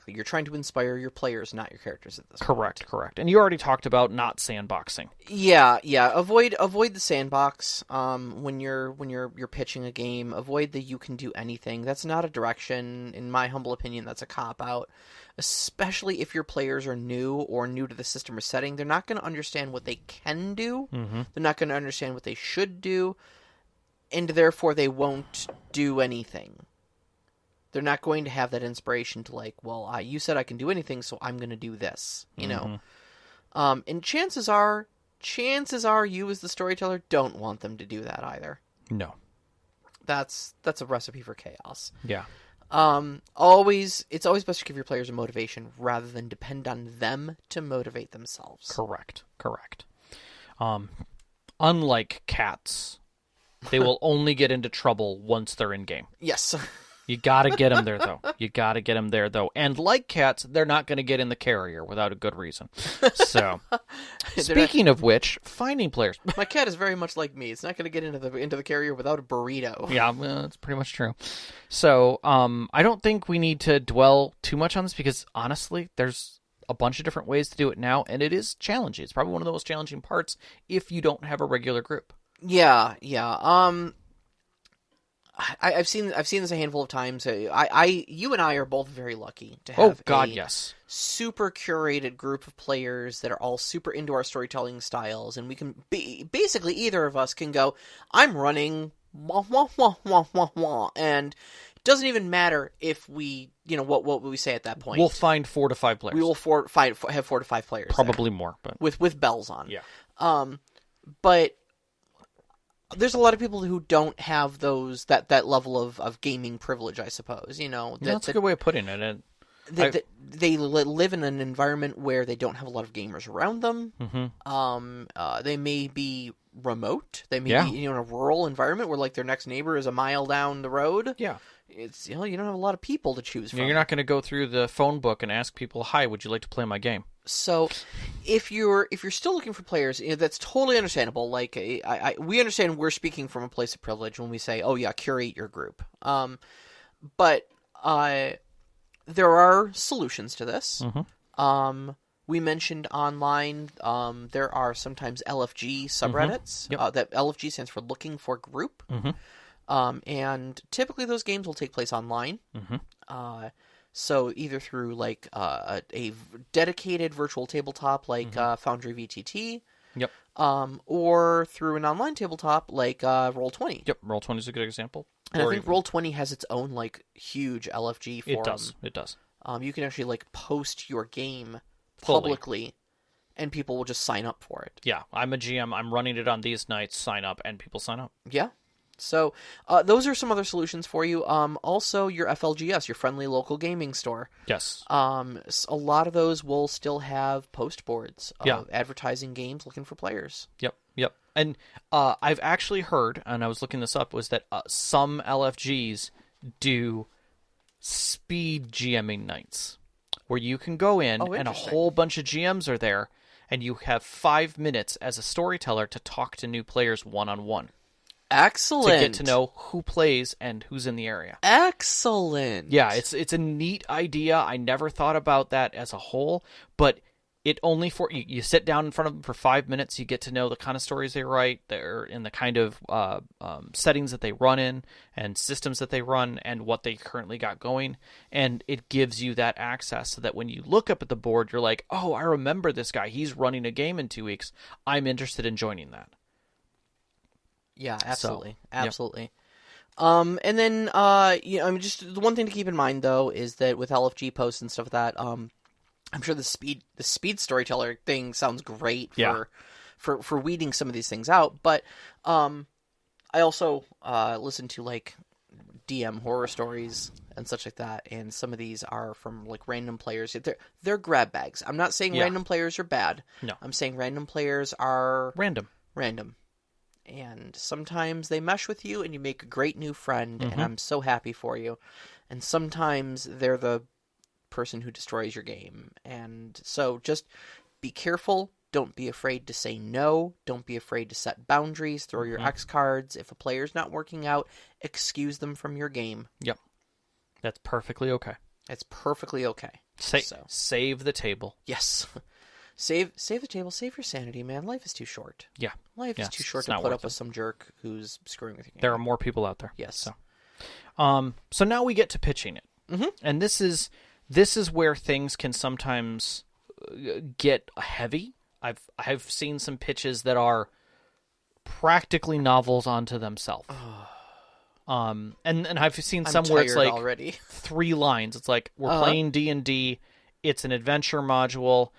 You're trying to inspire your players, not your characters at this point. Correct. And you already talked about not sandboxing. Yeah. Avoid the sandbox when you're pitching a game. Avoid the you can do anything. That's not a direction. In my humble opinion, that's a cop out. Especially if your players are new or new to the system or setting, they're not going to understand what they can do. They're not going to understand what they should do. And therefore, they won't do anything. They're not going to have that inspiration to like, well, you said I can do anything, so I'm going to do this, you know. And chances are, you as the storyteller don't want them to do that either. No, that's a recipe for chaos. Yeah. It's always best to give your players a motivation rather than depend on them to motivate themselves. Correct. Unlike cats. They will only get into trouble once they're in game. Yes. You gotta get them there, though. And like cats, they're not going to get in the carrier without a good reason. So, speaking of which, finding players. My cat is very much like me. It's not going to get into the carrier without a burrito. Yeah, well, that's pretty much true. So, I don't think we need to dwell too much on this because, honestly, there's a bunch of different ways to do it now, and it is challenging. It's probably one of the most challenging parts if you don't have a regular group. Yeah. I've seen this a handful of times. You and I are both very lucky to have yes. super curated group of players that are all super into our storytelling styles, and we can basically either of us can go, I'm running wah, wah, wah, wah, wah, wah, and Doesn't even matter if we, what would we say at that point? We'll find 4 to 5 players. We will have 4 to 5 players. Probably there. more, but with bells on. Yeah. But there's a lot of people who don't have that level of gaming privilege, I suppose. That's a good way of putting it. They live in an environment where they don't have a lot of gamers around them. Mm-hmm. They may be remote. They may be in a rural environment where their next neighbor is a mile down the road. Yeah. It's you don't have a lot of people to choose from. You're not going to go through the phone book and ask people, "Hi, would you like to play my game?" So, if you're still looking for players, that's totally understandable. We understand we're speaking from a place of privilege when we say, "Oh yeah, curate your group." But there are solutions to this. Mm-hmm. We mentioned online. There are sometimes LFG subreddits. Mm-hmm. Yep. That LFG stands for Looking for Group. Mm-hmm. And typically those games will take place online. Mm-hmm. So either through a dedicated virtual tabletop like Foundry VTT. Yep. Or through an online tabletop like Roll20. Yep. Roll20 is a good example. And I think Roll20 has its own huge LFG forum. It does. You can actually post your game Fully. publicly, and people will just sign up for it. Yeah, I'm a GM. I'm running it on these nights. Sign up, and people sign up. Yeah. So those are some other solutions for you. Also, your FLGS, your friendly local gaming store. Yes. A lot of those will still have post boards advertising games, looking for players. Yep. And I've actually heard, and I was looking this up, was that some LFGs do speed GMing nights, where you can go in and a whole bunch of GMs are there, and you have 5 minutes as a storyteller to talk to new players one-on-one. Excellent. To get to know who plays and who's in the area. Excellent. Yeah, it's a neat idea. I never thought about that as a whole, but it only for you sit down in front of them for 5 minutes. You get to know the kind of stories they write, they're in the kind of settings that they run in, and systems that they run, and what they currently got going. And it gives you that access so that when you look up at the board, you're like, "Oh, I remember this guy. He's running a game in 2 weeks. I'm interested in joining that." Yeah, absolutely. So, yep. Absolutely. And then, just the one thing to keep in mind, though, is that with LFG posts and stuff like that, I'm sure the speed storyteller thing sounds great for weeding some of these things out. But I also listen to, DM horror stories and such like that, and some of these are from, random players. They're grab bags. I'm not saying random players are bad. No. I'm saying random players are... Random. And sometimes they mesh with you and you make a great new friend, and I'm so happy for you. And sometimes they're the person who destroys your game. And so just be careful. Don't be afraid to say no. Don't be afraid to set boundaries. Throw your X cards. If a player's not working out, excuse them from your game. Yep. That's perfectly okay. It's perfectly okay. Save the table. Yes. Save the table. Save your sanity, man. Life is too short. Yeah. Life is too short to put up with some jerk who's screwing with your game. There are more people out there. Yes. So now we get to pitching it. Mm-hmm. And this is where things can sometimes get heavy. I've seen some pitches that are practically novels onto themselves. And I've seen some where it's already. 3 lines. It's like, we're playing D&D. It's an adventure module.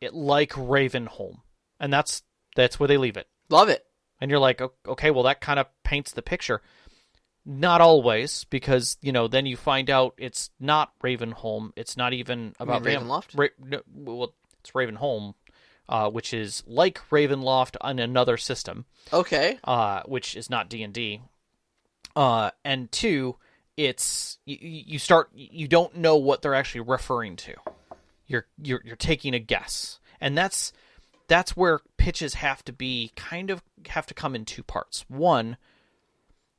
It like Ravenholm, and that's where they leave it. Love it. And you're like, okay, well, that kind of paints the picture. Not always, because then you find out it's not Ravenholm. It's not even about Ravenloft. It's Ravenholm, which is like Ravenloft on another system. Okay. Which is not D&D. And 2, it's you don't know what they're actually referring to. You're taking a guess, and that's where pitches have to come in 2 parts. One,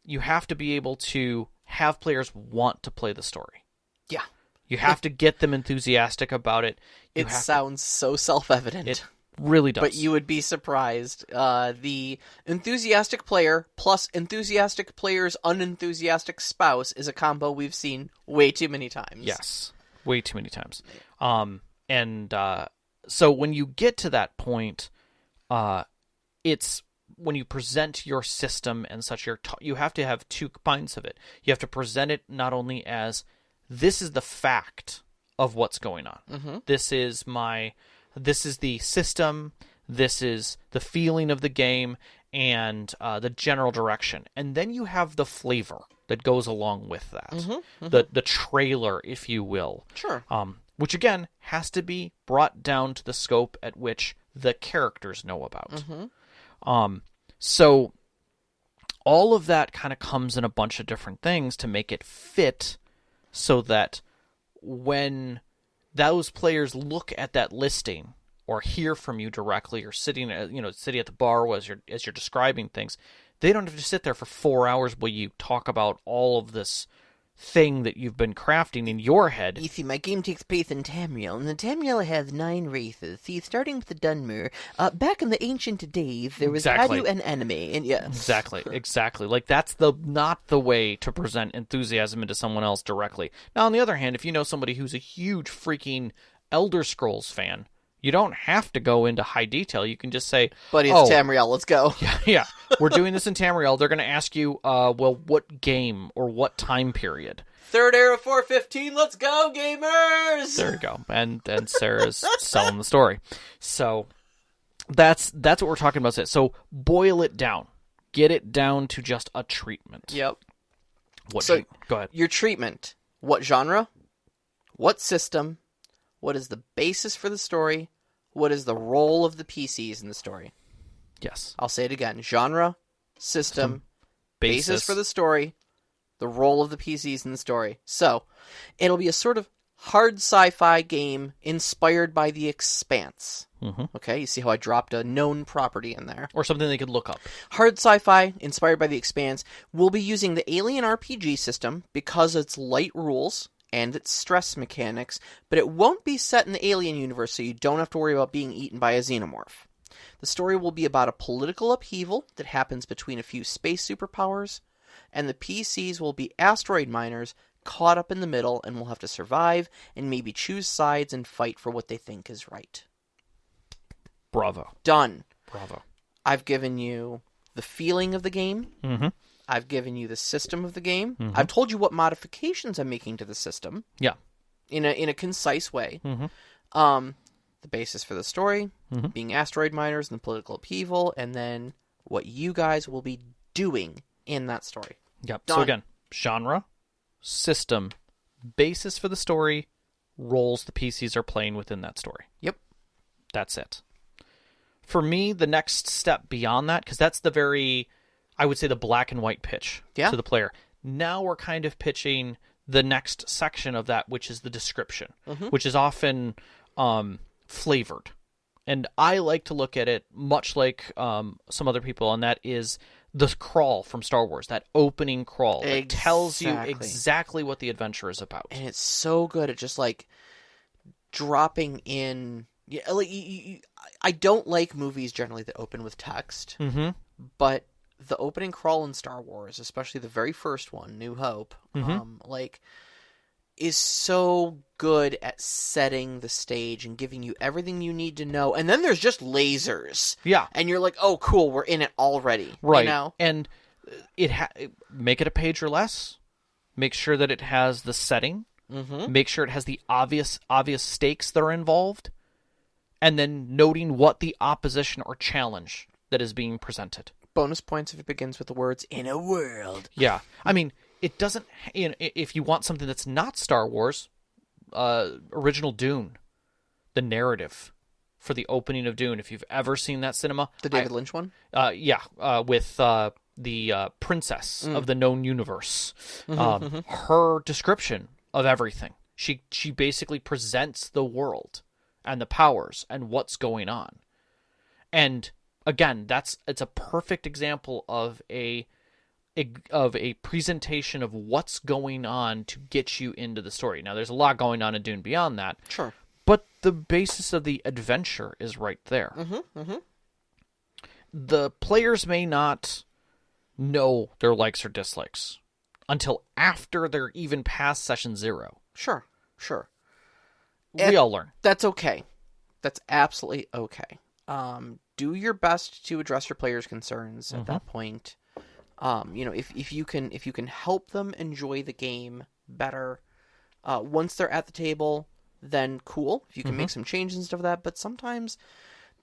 you have to be able to have players want to play the story. Yeah, you have to get them enthusiastic about it. It sounds so self-evident. It really does. But you would be surprised. The enthusiastic player plus enthusiastic player's unenthusiastic spouse is a combo we've seen way too many times. Yes. Way too many times. So when you get to that point, it's when you present your system and such, you have to have two kinds of it. You have to present it not only as this is the fact of what's going on. Mm-hmm. This is the system. This is the feeling of the game and the general direction. And then you have the flavor that goes along with that. Mm-hmm. The trailer, if you will. Sure. Which, again, has to be brought down to the scope at which the characters know about. Mm-hmm. So all of that kind of comes in a bunch of different things to make it fit so that when those players look at that listing or hear from you directly or sitting at the bar as you're describing things, they don't have to sit there for 4 hours while you talk about all of this thing that you've been crafting in your head. You see, my game takes place in Tamriel, and the Tamriel has 9 races. See, starting with the Dunmer, back in the ancient days, there was Hadu and Anime, and yeah. Exactly. Like, that's not the way to present enthusiasm into someone else directly. Now, on the other hand, if you know somebody who's a huge freaking Elder Scrolls fan, you don't have to go into high detail. You can just say, "Buddy, it's Tamriel. Let's go." Yeah. We're doing this in Tamriel. They're going to ask you, well, what game or what time period? Third Era 415. Let's go, gamers! There you go. And Sarah's selling the story. So that's what we're talking about. So boil it down. Get it down to just a treatment. Yep. Go ahead. Your treatment. What genre? What system? What is the basis for the story? What is the role of the PCs in the story? Yes. I'll say it again. Genre, system, basis for the story, the role of the PCs in the story. So, it'll be a sort of hard sci-fi game inspired by The Expanse. Mm-hmm. Okay, you see how I dropped a known property in there? Or something they could look up. Hard sci-fi inspired by The Expanse. We'll be using the Alien RPG system because it's light rules and its stress mechanics, but it won't be set in the Alien universe, so you don't have to worry about being eaten by a xenomorph. The story will be about a political upheaval that happens between a few space superpowers, and the PCs will be asteroid miners caught up in the middle and will have to survive and maybe choose sides and fight for what they think is right. Bravo. Done. Bravo. I've given you the feeling of the game. Mm-hmm. I've given you the system of the game. Mm-hmm. I've told you what modifications I'm making to the system. Yeah. In a concise way. Mm-hmm. The basis for the story, mm-hmm. being asteroid miners and the political upheaval, and then what you guys will be doing in that story. Yep. Done. So again, genre, system, basis for the story, roles the PCs are playing within that story. Yep. That's it. For me, the next step beyond that, because that's I would say the black and white pitch to the player. Now we're kind of pitching the next section of that, which is the description, mm-hmm. which is often flavored. And I like to look at it much like some other people, and that is the crawl from Star Wars, that opening crawl that tells you exactly what the adventure is about. And it's so good at just like dropping in. Yeah, like, I don't like movies generally that open with text, mm-hmm. but the opening crawl in Star Wars, especially the very first one, New Hope, mm-hmm. Is so good at setting the stage and giving you everything you need to know. And then there's just lasers. Yeah. And you're like, oh, cool, we're in it already. Right. You know? And make it a page or less. Make sure that it has the setting. Mm-hmm. Make sure it has the obvious stakes that are involved. And then noting what the opposition or challenge that is being presented. Bonus points if it begins with the words, in a world. Yeah. I mean, it doesn't... if you want something that's not Star Wars, original Dune, the narrative for the opening of Dune, if you've ever seen that cinema... The David Lynch one? Yeah, with the princess of the known universe. Mm-hmm. Her description of everything. She basically presents the world and the powers and what's going on. And again, it's a perfect example of a presentation of what's going on to get you into the story. Now, there's a lot going on in Dune beyond that. Sure. But the basis of the adventure is right there. Mm-hmm. Mm-hmm. The players may not know their likes or dislikes until after they're even past session 0. Sure. We all learn. That's okay. That's absolutely okay. Do your best to address your players' concerns at that point. If you can help them enjoy the game better once they're at the table, then cool. If you can make some changes and stuff like that, but sometimes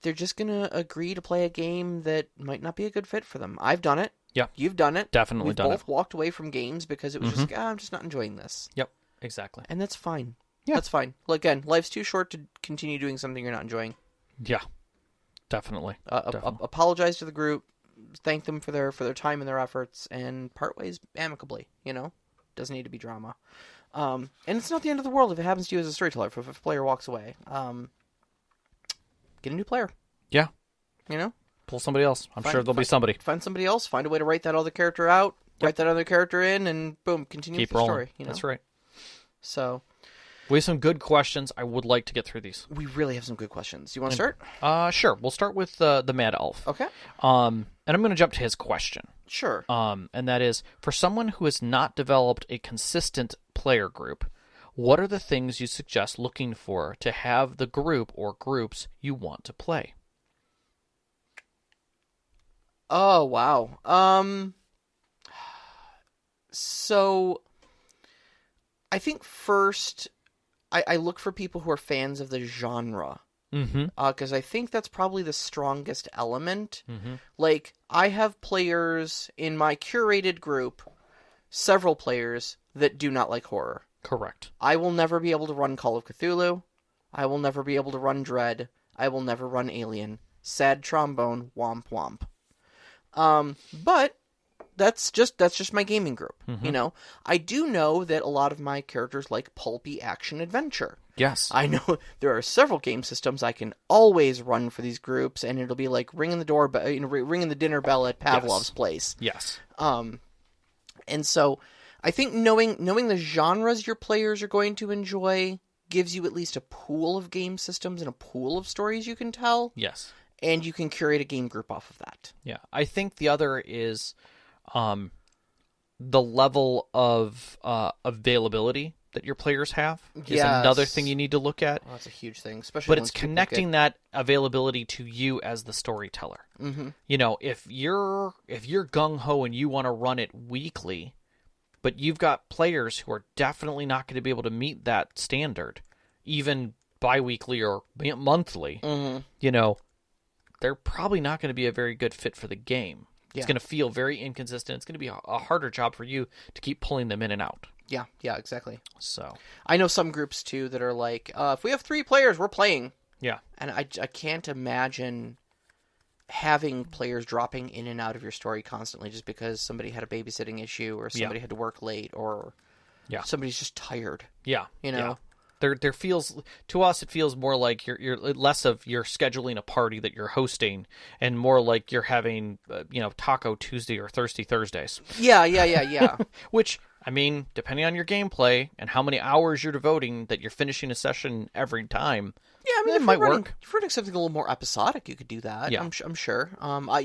they're just gonna agree to play a game that might not be a good fit for them. I've done it. Yeah, you've done it. Definitely We've done it. both walked away from games because it was just I'm just not enjoying this. Yep, exactly. And that's fine. Yeah, that's fine. Well, again, life's too short to continue doing something you're not enjoying. Yeah, definitely. Apologize to the group, thank them for their time and their efforts, and part ways amicably. Doesn't need to be drama. And it's not the end of the world if it happens to you as a storyteller. If a player walks away, get a new player. Yeah, pull somebody else. I'm sure there'll be somebody. Find somebody else. Find a way to write that other character out. Yep. Write that other character in, and boom, continue with the story. That's right. So, we have some good questions. I would like to get through these. We really have some good questions. You want to start? Sure. We'll start with the Mad Elf. Okay. And I'm going to jump to his question. Sure. And that is, for someone who has not developed a consistent player group, what are the things you suggest looking for to have the group or groups you want to play? Oh, wow. So, I think first, I look for people who are fans of the genre. Because I think that's probably the strongest element. Like, I have players in my curated group, several players, that do not like horror. Correct. I will never be able to run Call of Cthulhu. I will never be able to run Dread. I will never run Alien. Sad trombone, womp womp. But that's just my gaming group. I do know that a lot of my characters like pulpy action adventure. Yes. I know there are several game systems I can always run for these groups, and it'll be like ringing the dinner bell at Pavlov's place. Yes. And so I think knowing the genres your players are going to enjoy gives you at least a pool of game systems and a pool of stories you can tell. Yes. And you can curate a game group off of that. Yeah. I think the other is the level of availability that your players have is another thing you need to look at. Well, that's a huge thing, especially. But it's connecting that availability to you as the storyteller. If you're gung ho and you want to run it weekly, but you've got players who are definitely not going to be able to meet that standard, even bi-weekly or monthly. They're probably not going to be a very good fit for the game. It's going to feel very inconsistent. It's going to be a harder job for you to keep pulling them in and out. Yeah, exactly. So I know some groups too that are like, if we have 3 players, we're playing. Yeah, and I can't imagine having players dropping in and out of your story constantly just because somebody had a babysitting issue or somebody had to work late or somebody's just tired. Yeah, Yeah. There feels to us it feels more like you're less of you're scheduling a party that you're hosting and more like you're having Taco Tuesday or Thirsty Thursdays. Yeah. Which I mean, depending on your gameplay and how many hours you're devoting, that you're finishing a session every time. Yeah, I mean, it might work. If you're running something a little more episodic, you could do that. Yeah. I'm sure.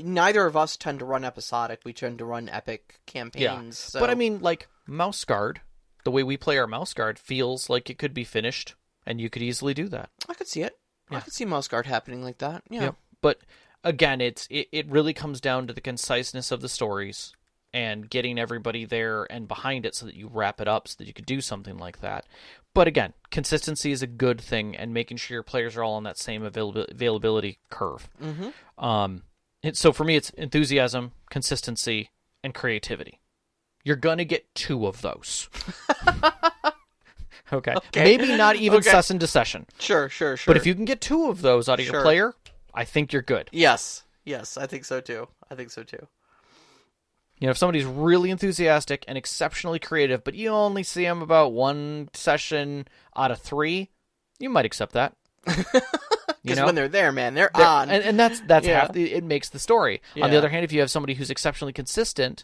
Neither of us tend to run episodic. We tend to run epic campaigns. Yeah. So. But I mean, like Mouse Guard. The way we play our Mouse Guard feels like it could be finished, and you could easily do that. I could see it. Yeah. I could see Mouse Guard happening like that. Yeah. Yep. But again, it really comes down to the conciseness of the stories and getting everybody there and behind it so that you wrap it up so that you could do something like that. But again, consistency is a good thing, and making sure your players are all on that same availability curve. So for me, it's enthusiasm, consistency, and creativity. You're going to get 2 of those. Okay. Maybe not even session to session. Sure. But if you can get 2 of those out of your player, I think you're good. Yes, I think so too. If somebody's really enthusiastic and exceptionally creative, but you only see them about 1 session out of 3, you might accept that. Because when they're there, man, they're on. And that's half it makes the story. Yeah. On the other hand, if you have somebody who's exceptionally consistent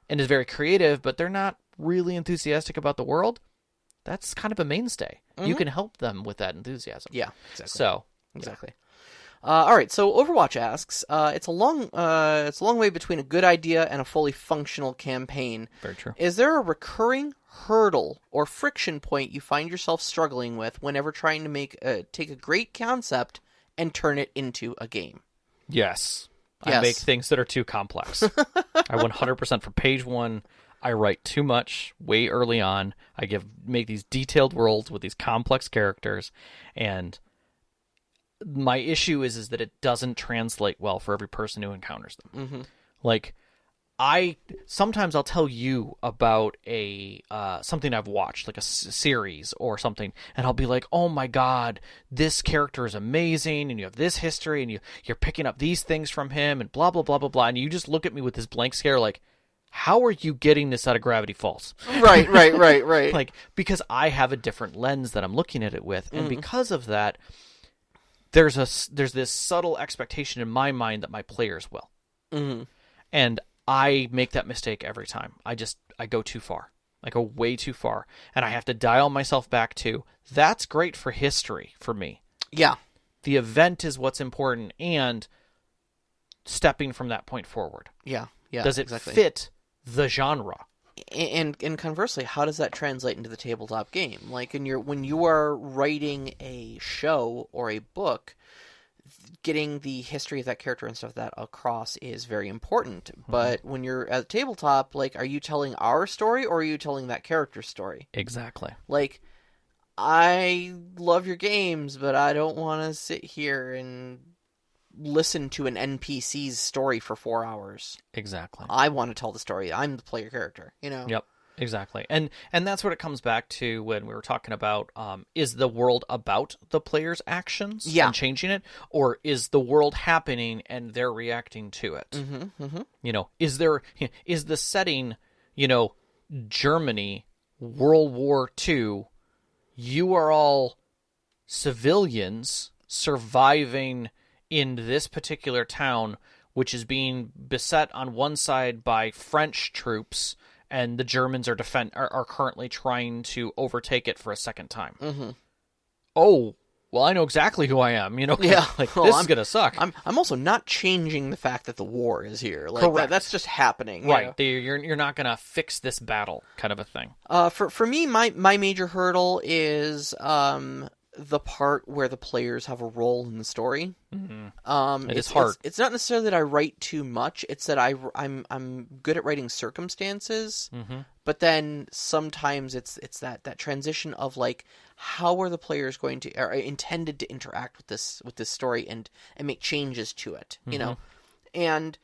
and is very creative, but they're not really enthusiastic about the world, that's kind of a mainstay. You can help them with that enthusiasm. Yeah, exactly. So, exactly. All right, so Overwatch asks, it's a long way between a good idea and a fully functional campaign. Very true. Is there a recurring hurdle or friction point you find yourself struggling with whenever trying to take a great concept and turn it into a game. Yes. Yes. I make things that are too complex. I 100% for page 1, I write too much way early on. I make these detailed worlds with these complex characters, and my issue is that it doesn't translate well for every person who encounters them. Mm-hmm. Like, sometimes I'll tell you about a something I've watched, like a series or something, and I'll be like, "Oh my god, this character is amazing, and you have this history, and you're picking up these things from him, and blah blah blah blah blah," and you just look at me with this blank stare, like, "How are you getting this out of Gravity Falls?" Right. Like, because I have a different lens that I'm looking at it with, and because of that, there's this subtle expectation in my mind that my players will, and I make that mistake every time. I go too far. I go way too far. And I have to dial myself back to, that's great for history for me. Yeah. The event is what's important, and stepping from that point forward. Yeah. Does it fit the genre? And conversely, how does that translate into the tabletop game? Like when you are writing a show or a book, getting the history of that character and stuff that across is very important. But when you're at the tabletop, like, are you telling our story or are you telling that character's story? Exactly. Like, I love your games, but I don't want to sit here and listen to an NPC's story for 4 hours. Exactly. I want to tell the story. I'm the player character, you know? Yep. Exactly. And that's what it comes back to when we were talking about, is the world about the player's actions and changing it, or is the world happening and they're reacting to it? You know, is the setting, you know, Germany, World War II, you are all civilians surviving in this particular town, which is being beset on one side by French troops, and the Germans are currently trying to overtake it for a second time. Oh, well, I know exactly who I am. You know, like, well, this is gonna suck. I'm also not changing the fact that the war is here. Like, correct. That's just happening, right? You're not gonna fix this battle, kind of a thing. For me, my major hurdle is the part where the players have a role in the story. It's hard. It's not necessarily that I write too much. It's that I'm good at writing circumstances, but then sometimes it's that transition of, like, how are the players going to are intended to interact with this story and make changes to it, you know? And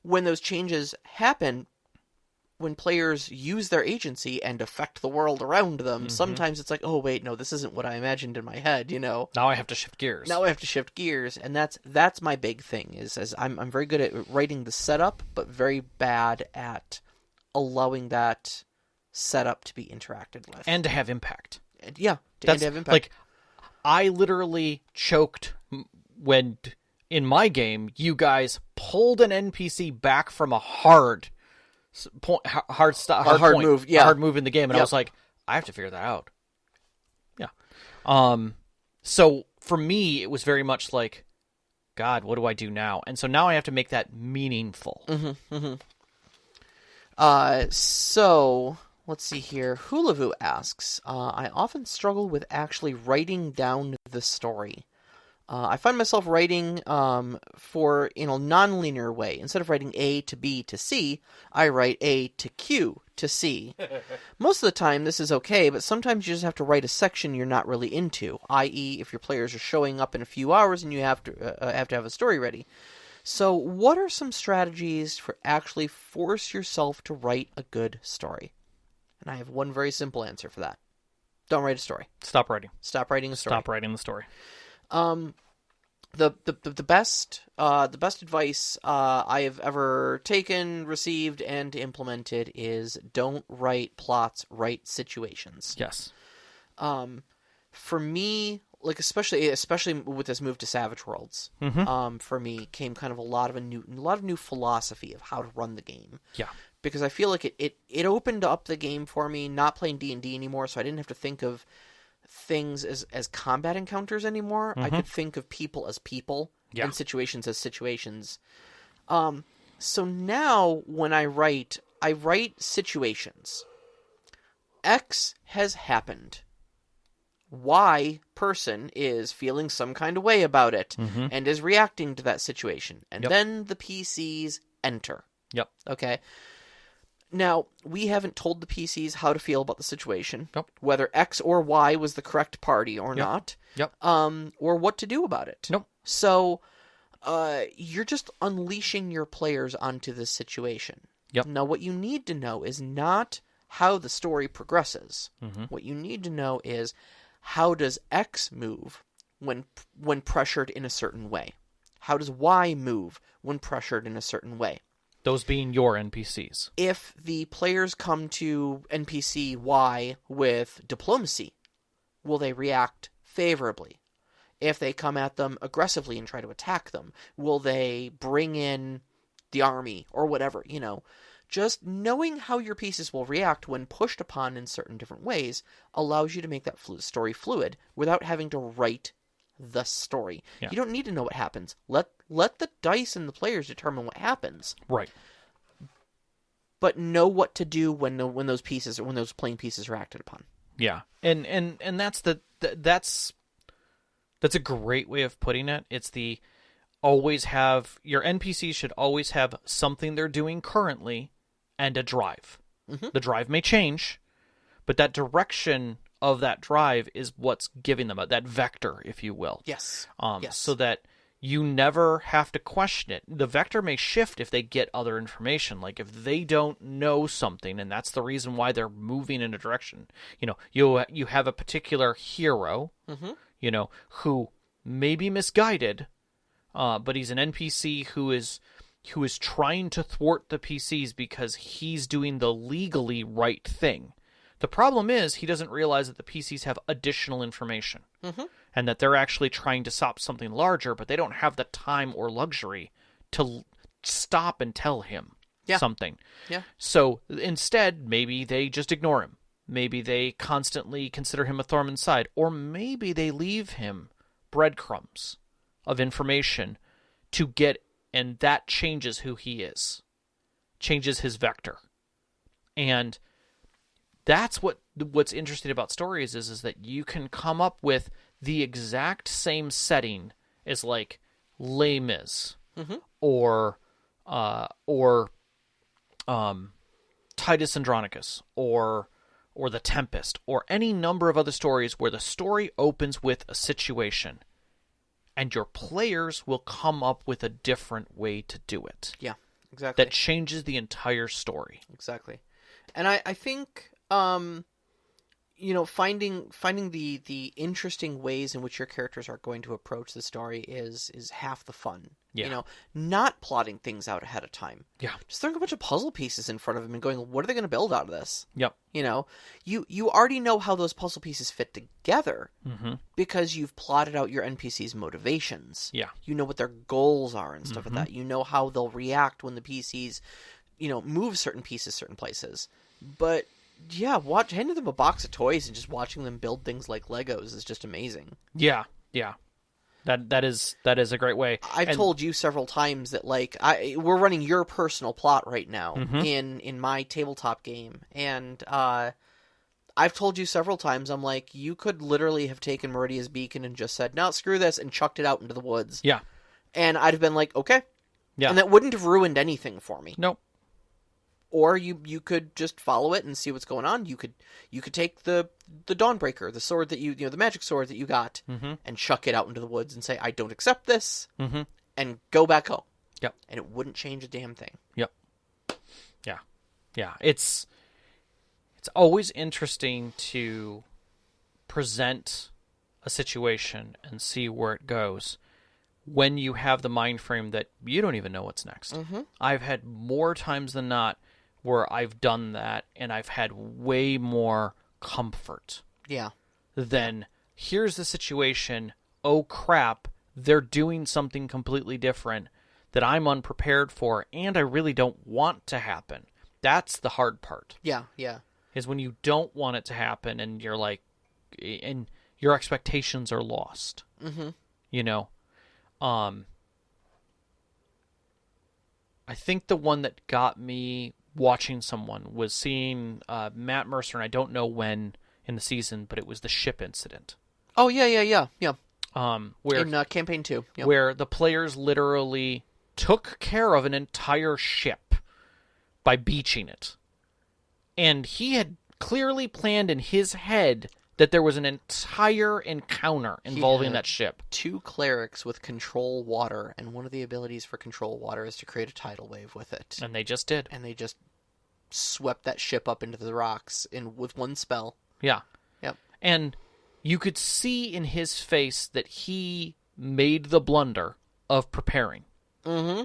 when those changes happen, when players use their agency and affect the world around them, sometimes it's like, oh wait, no, this isn't what I imagined in my head, you know. Now I have to shift gears. And that's my big thing is I'm very good at writing the setup, but very bad at allowing that setup to be interacted with and to have impact. Yeah, and to have impact. Like, I literally choked when in my game you guys pulled an NPC back from a hard move in the game, and I was like, I have to figure that out. So for me, it was very much like, God, what do I do now? And so now I have to make that meaningful. So let's see here. Hulavu asks, I often struggle with actually writing down the story. I find myself writing in a non-linear way. Instead of writing A to B to C, I write A to Q to C. Most of the time, this is okay, but sometimes you just have to write a section you're not really into, i.e., if your players are showing up in a few hours and you have to have a story ready. So, what are some strategies for actually force yourself to write a good story? And I have one very simple answer for that. Don't write a story. Stop writing. Stop writing a story. Stop writing the story. The best advice I have ever taken, received, and implemented is don't write plots, write situations. Yes. For me, like especially with this move to Savage Worlds, for me came kind of a lot of new philosophy of how to run the game. Yeah. Because I feel like it opened up the game for me, not playing D&D anymore, so I didn't have to think of things as combat encounters anymore. I could think of people as people and situations as situations. So now when I write situations. X has happened. Y person is feeling some kind of way about it and is reacting to that situation. And then the PCs enter. Yep. Okay? Now, we haven't told the PCs how to feel about the situation, Yep. whether X or Y was the correct party or not, Yep. or what to do about it. Nope. So, you're just unleashing your players onto this situation. Yep. Now, what you need to know is not how the story progresses. What you need to know is how does X move when pressured in a certain way? How does Y move when pressured in a certain way? Those being your NPCs. If the players come to NPC Y with diplomacy, will they react favorably? If they come at them aggressively and try to attack them, will they bring in the army or whatever, you know? Just knowing how your pieces will react when pushed upon in certain different ways allows you to make that story fluid without having to write the story. Yeah. You don't need to know what happens. Let the dice and the players determine what happens. Right. But know what to do when those pieces or when those playing pieces are acted upon. Yeah. And that's that's a great way of putting it. It's the always have your NPCs should always have something they're doing currently and a drive. The drive may change, but that direction of that drive is what's giving them that vector, if you will. Yes. Yes. So that you never have to question it. The vector may shift if they get other information. Like if they don't know something, and that's the reason why they're moving in a direction. You know, you have a particular hero, you know, who may be misguided, but he's an NPC who is trying to thwart the PCs because he's doing the legally right thing. The problem is he doesn't realize that the PCs have additional information and that they're actually trying to stop something larger, but they don't have the time or luxury to stop and tell him something. Yeah. So instead, maybe they just ignore him. Maybe they constantly consider him a thorn in the side, or maybe they leave him breadcrumbs of information to get, and that changes who he is, changes his vector. And that's what's interesting about stories is that you can come up with the exact same setting as like Les Mis or Titus Andronicus or The Tempest or any number of other stories where the story opens with a situation and your players will come up with a different way to do it. Yeah, exactly. That changes the entire story. Exactly. And I think you know, finding the interesting ways in which your characters are going to approach the story is half the fun. Yeah. You know, not plotting things out ahead of time. Yeah. Just throwing a bunch of puzzle pieces in front of them and going, what are they going to build out of this? Yep. You know, you already know how those puzzle pieces fit together because you've plotted out your NPCs' motivations. Yeah. You know what their goals are and stuff like that. You know how they'll react when the PCs, you know, move certain pieces certain places. But yeah, handing them a box of toys and just watching them build things like Legos is just amazing. Yeah, yeah. That is a great way. I've told you several times that like we're running your personal plot right now in my tabletop game, and I've told you several times I'm like, you could literally have taken Meridia's beacon and just said, no, screw this, and chucked it out into the woods. Yeah. And I'd have been like, okay. Yeah. And that wouldn't have ruined anything for me. Nope. Or you could just follow it and see what's going on. You could take the Dawnbreaker, the sword that you know, the magic sword that you got, and chuck it out into the woods and say, I don't accept this, and go back home. Yep. And it wouldn't change a damn thing. Yep. Yeah. Yeah. It's always interesting to present a situation and see where it goes when you have the mind frame that you don't even know what's next. I've had more times than not where I've done that, and I've had way more comfort. Yeah. Than, here's the situation, oh crap, they're doing something completely different that I'm unprepared for, and I really don't want to happen. That's the hard part. Yeah, yeah. Is when you don't want it to happen, and you're like, and your expectations are lost. You know? I think the one that got me watching someone was seeing Matt Mercer, and I don't know when in the season, but it was the ship incident. Oh, yeah. Where in campaign 2. Yep. where the players literally took care of an entire ship by beaching it. And he had clearly planned in his head that there was an entire encounter involving that ship. 2 clerics with control water, and one of the abilities for control water is to create a tidal wave with it. And they just did. And they just swept that ship up into the rocks with one spell. Yeah. Yep. And you could see in his face that he made the blunder of preparing. Mm-hmm.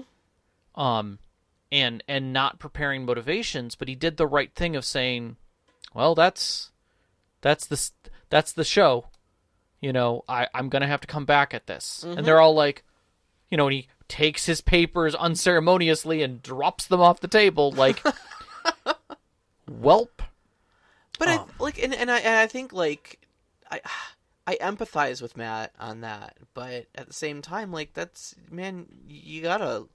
And not preparing motivations, but he did the right thing of saying, well, that's the show. You know, I'm going to have to come back at this. Mm-hmm. And they're all like, you know, and he takes his papers unceremoniously and drops them off the table like, welp. But I think, like, I empathize with Matt on that, but at the same time, like, that's, man, you gotta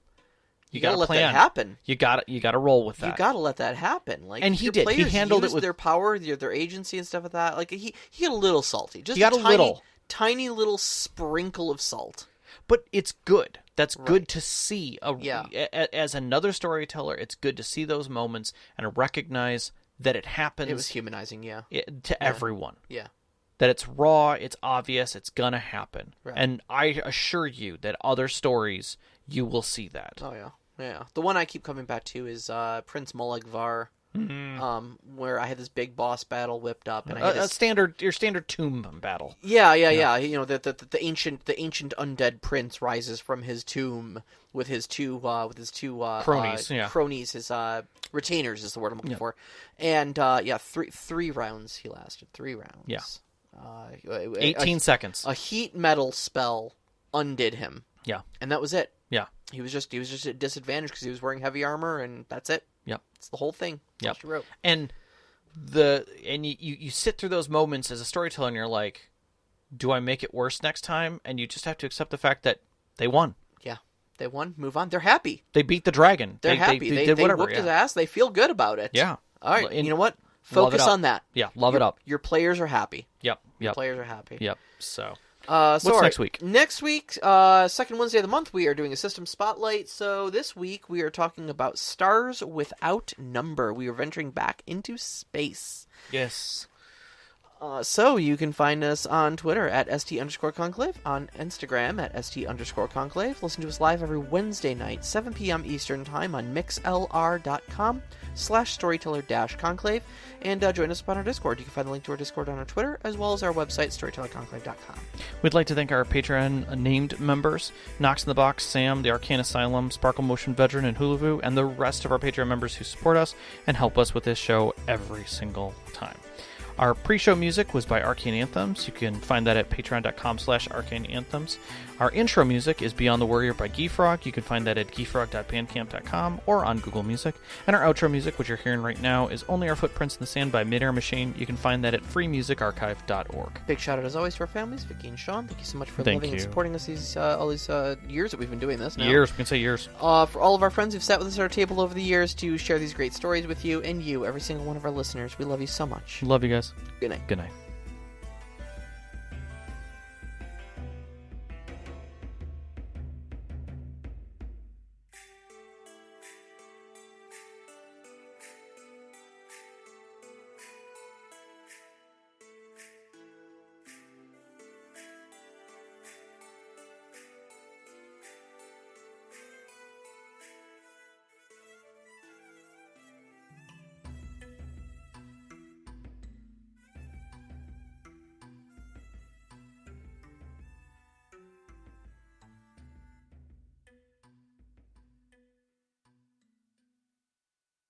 let plan. that happen. You gotta roll with that. You gotta let that happen. Like, and he did. He handled it with their power, their agency, and stuff like that. Like, he got a little salty. Just he got a tiny little sprinkle of salt. But it's good. That's Right. good to see. As another storyteller, it's good to see those moments and recognize that it happens. It was humanizing, to everyone. Yeah. That it's raw, it's obvious, it's gonna happen. Right. And I assure you that other stories, you will see that. Oh, yeah. Yeah. The one I keep coming back to is Prince Molegvar, where I had this big boss battle whipped up, and I had your standard tomb battle. Yeah. You know, the ancient undead prince rises from his tomb with his two cronies. Cronies, his retainers is the word I'm looking for. And three rounds he lasted. 3 rounds. Yeah. 18 seconds. A heat metal spell undid him. Yeah. And that was it. Yeah. He was just at disadvantage because he was wearing heavy armor, and that's it. Yep. It's the whole thing. Yep. You wrote. And you sit through those moments as a storyteller, and you're like, do I make it worse next time? And you just have to accept the fact that they won. Yeah. They won. Move on. They're happy. They beat the dragon. They're happy. They did whatever. They whooped his ass. They feel good about it. Yeah. All right. You know what? Focus on that. Yeah. Love it up. Your players are happy. Yep. Your players are happy. Yep. So. What's next week? Next week, second Wednesday of the month, we are doing a system spotlight. So this week we are talking about stars without number. We are venturing back into space. Yes. So you can find us on Twitter at @ST_Conclave, on Instagram at @ST_Conclave. Listen to us live every Wednesday night, 7 p.m. Eastern Time on mixlr.com/storyteller-conclave. And join us on our Discord. You can find the link to our Discord on our Twitter, as well as our website, storytellerconclave.com. We'd like to thank our Patreon named members, Knox in the Box, Sam, the Arcane Asylum, Sparkle Motion Veteran, and Hulavu, and the rest of our Patreon members who support us and help us with this show every single time. Our pre-show music was by Arcane Anthems. You can find that at patreon.com/arcaneanthems. Our intro music is Beyond the Warrior by Geefrog. You can find that at geefrog.bandcamp.com or on Google Music. And our outro music, which you're hearing right now, is Only Our Footprints in the Sand by Midair Machine. You can find that at freemusicarchive.org. Big shout out, as always, to our families, Vicky and Sean. Thank you so much for loving and supporting us all these years that we've been doing this now. Years. We can say years. For all of our friends who've sat with us at our table over the years to share these great stories with you, and you, every single one of our listeners, we love you so much. Love you guys. Good night. Good night.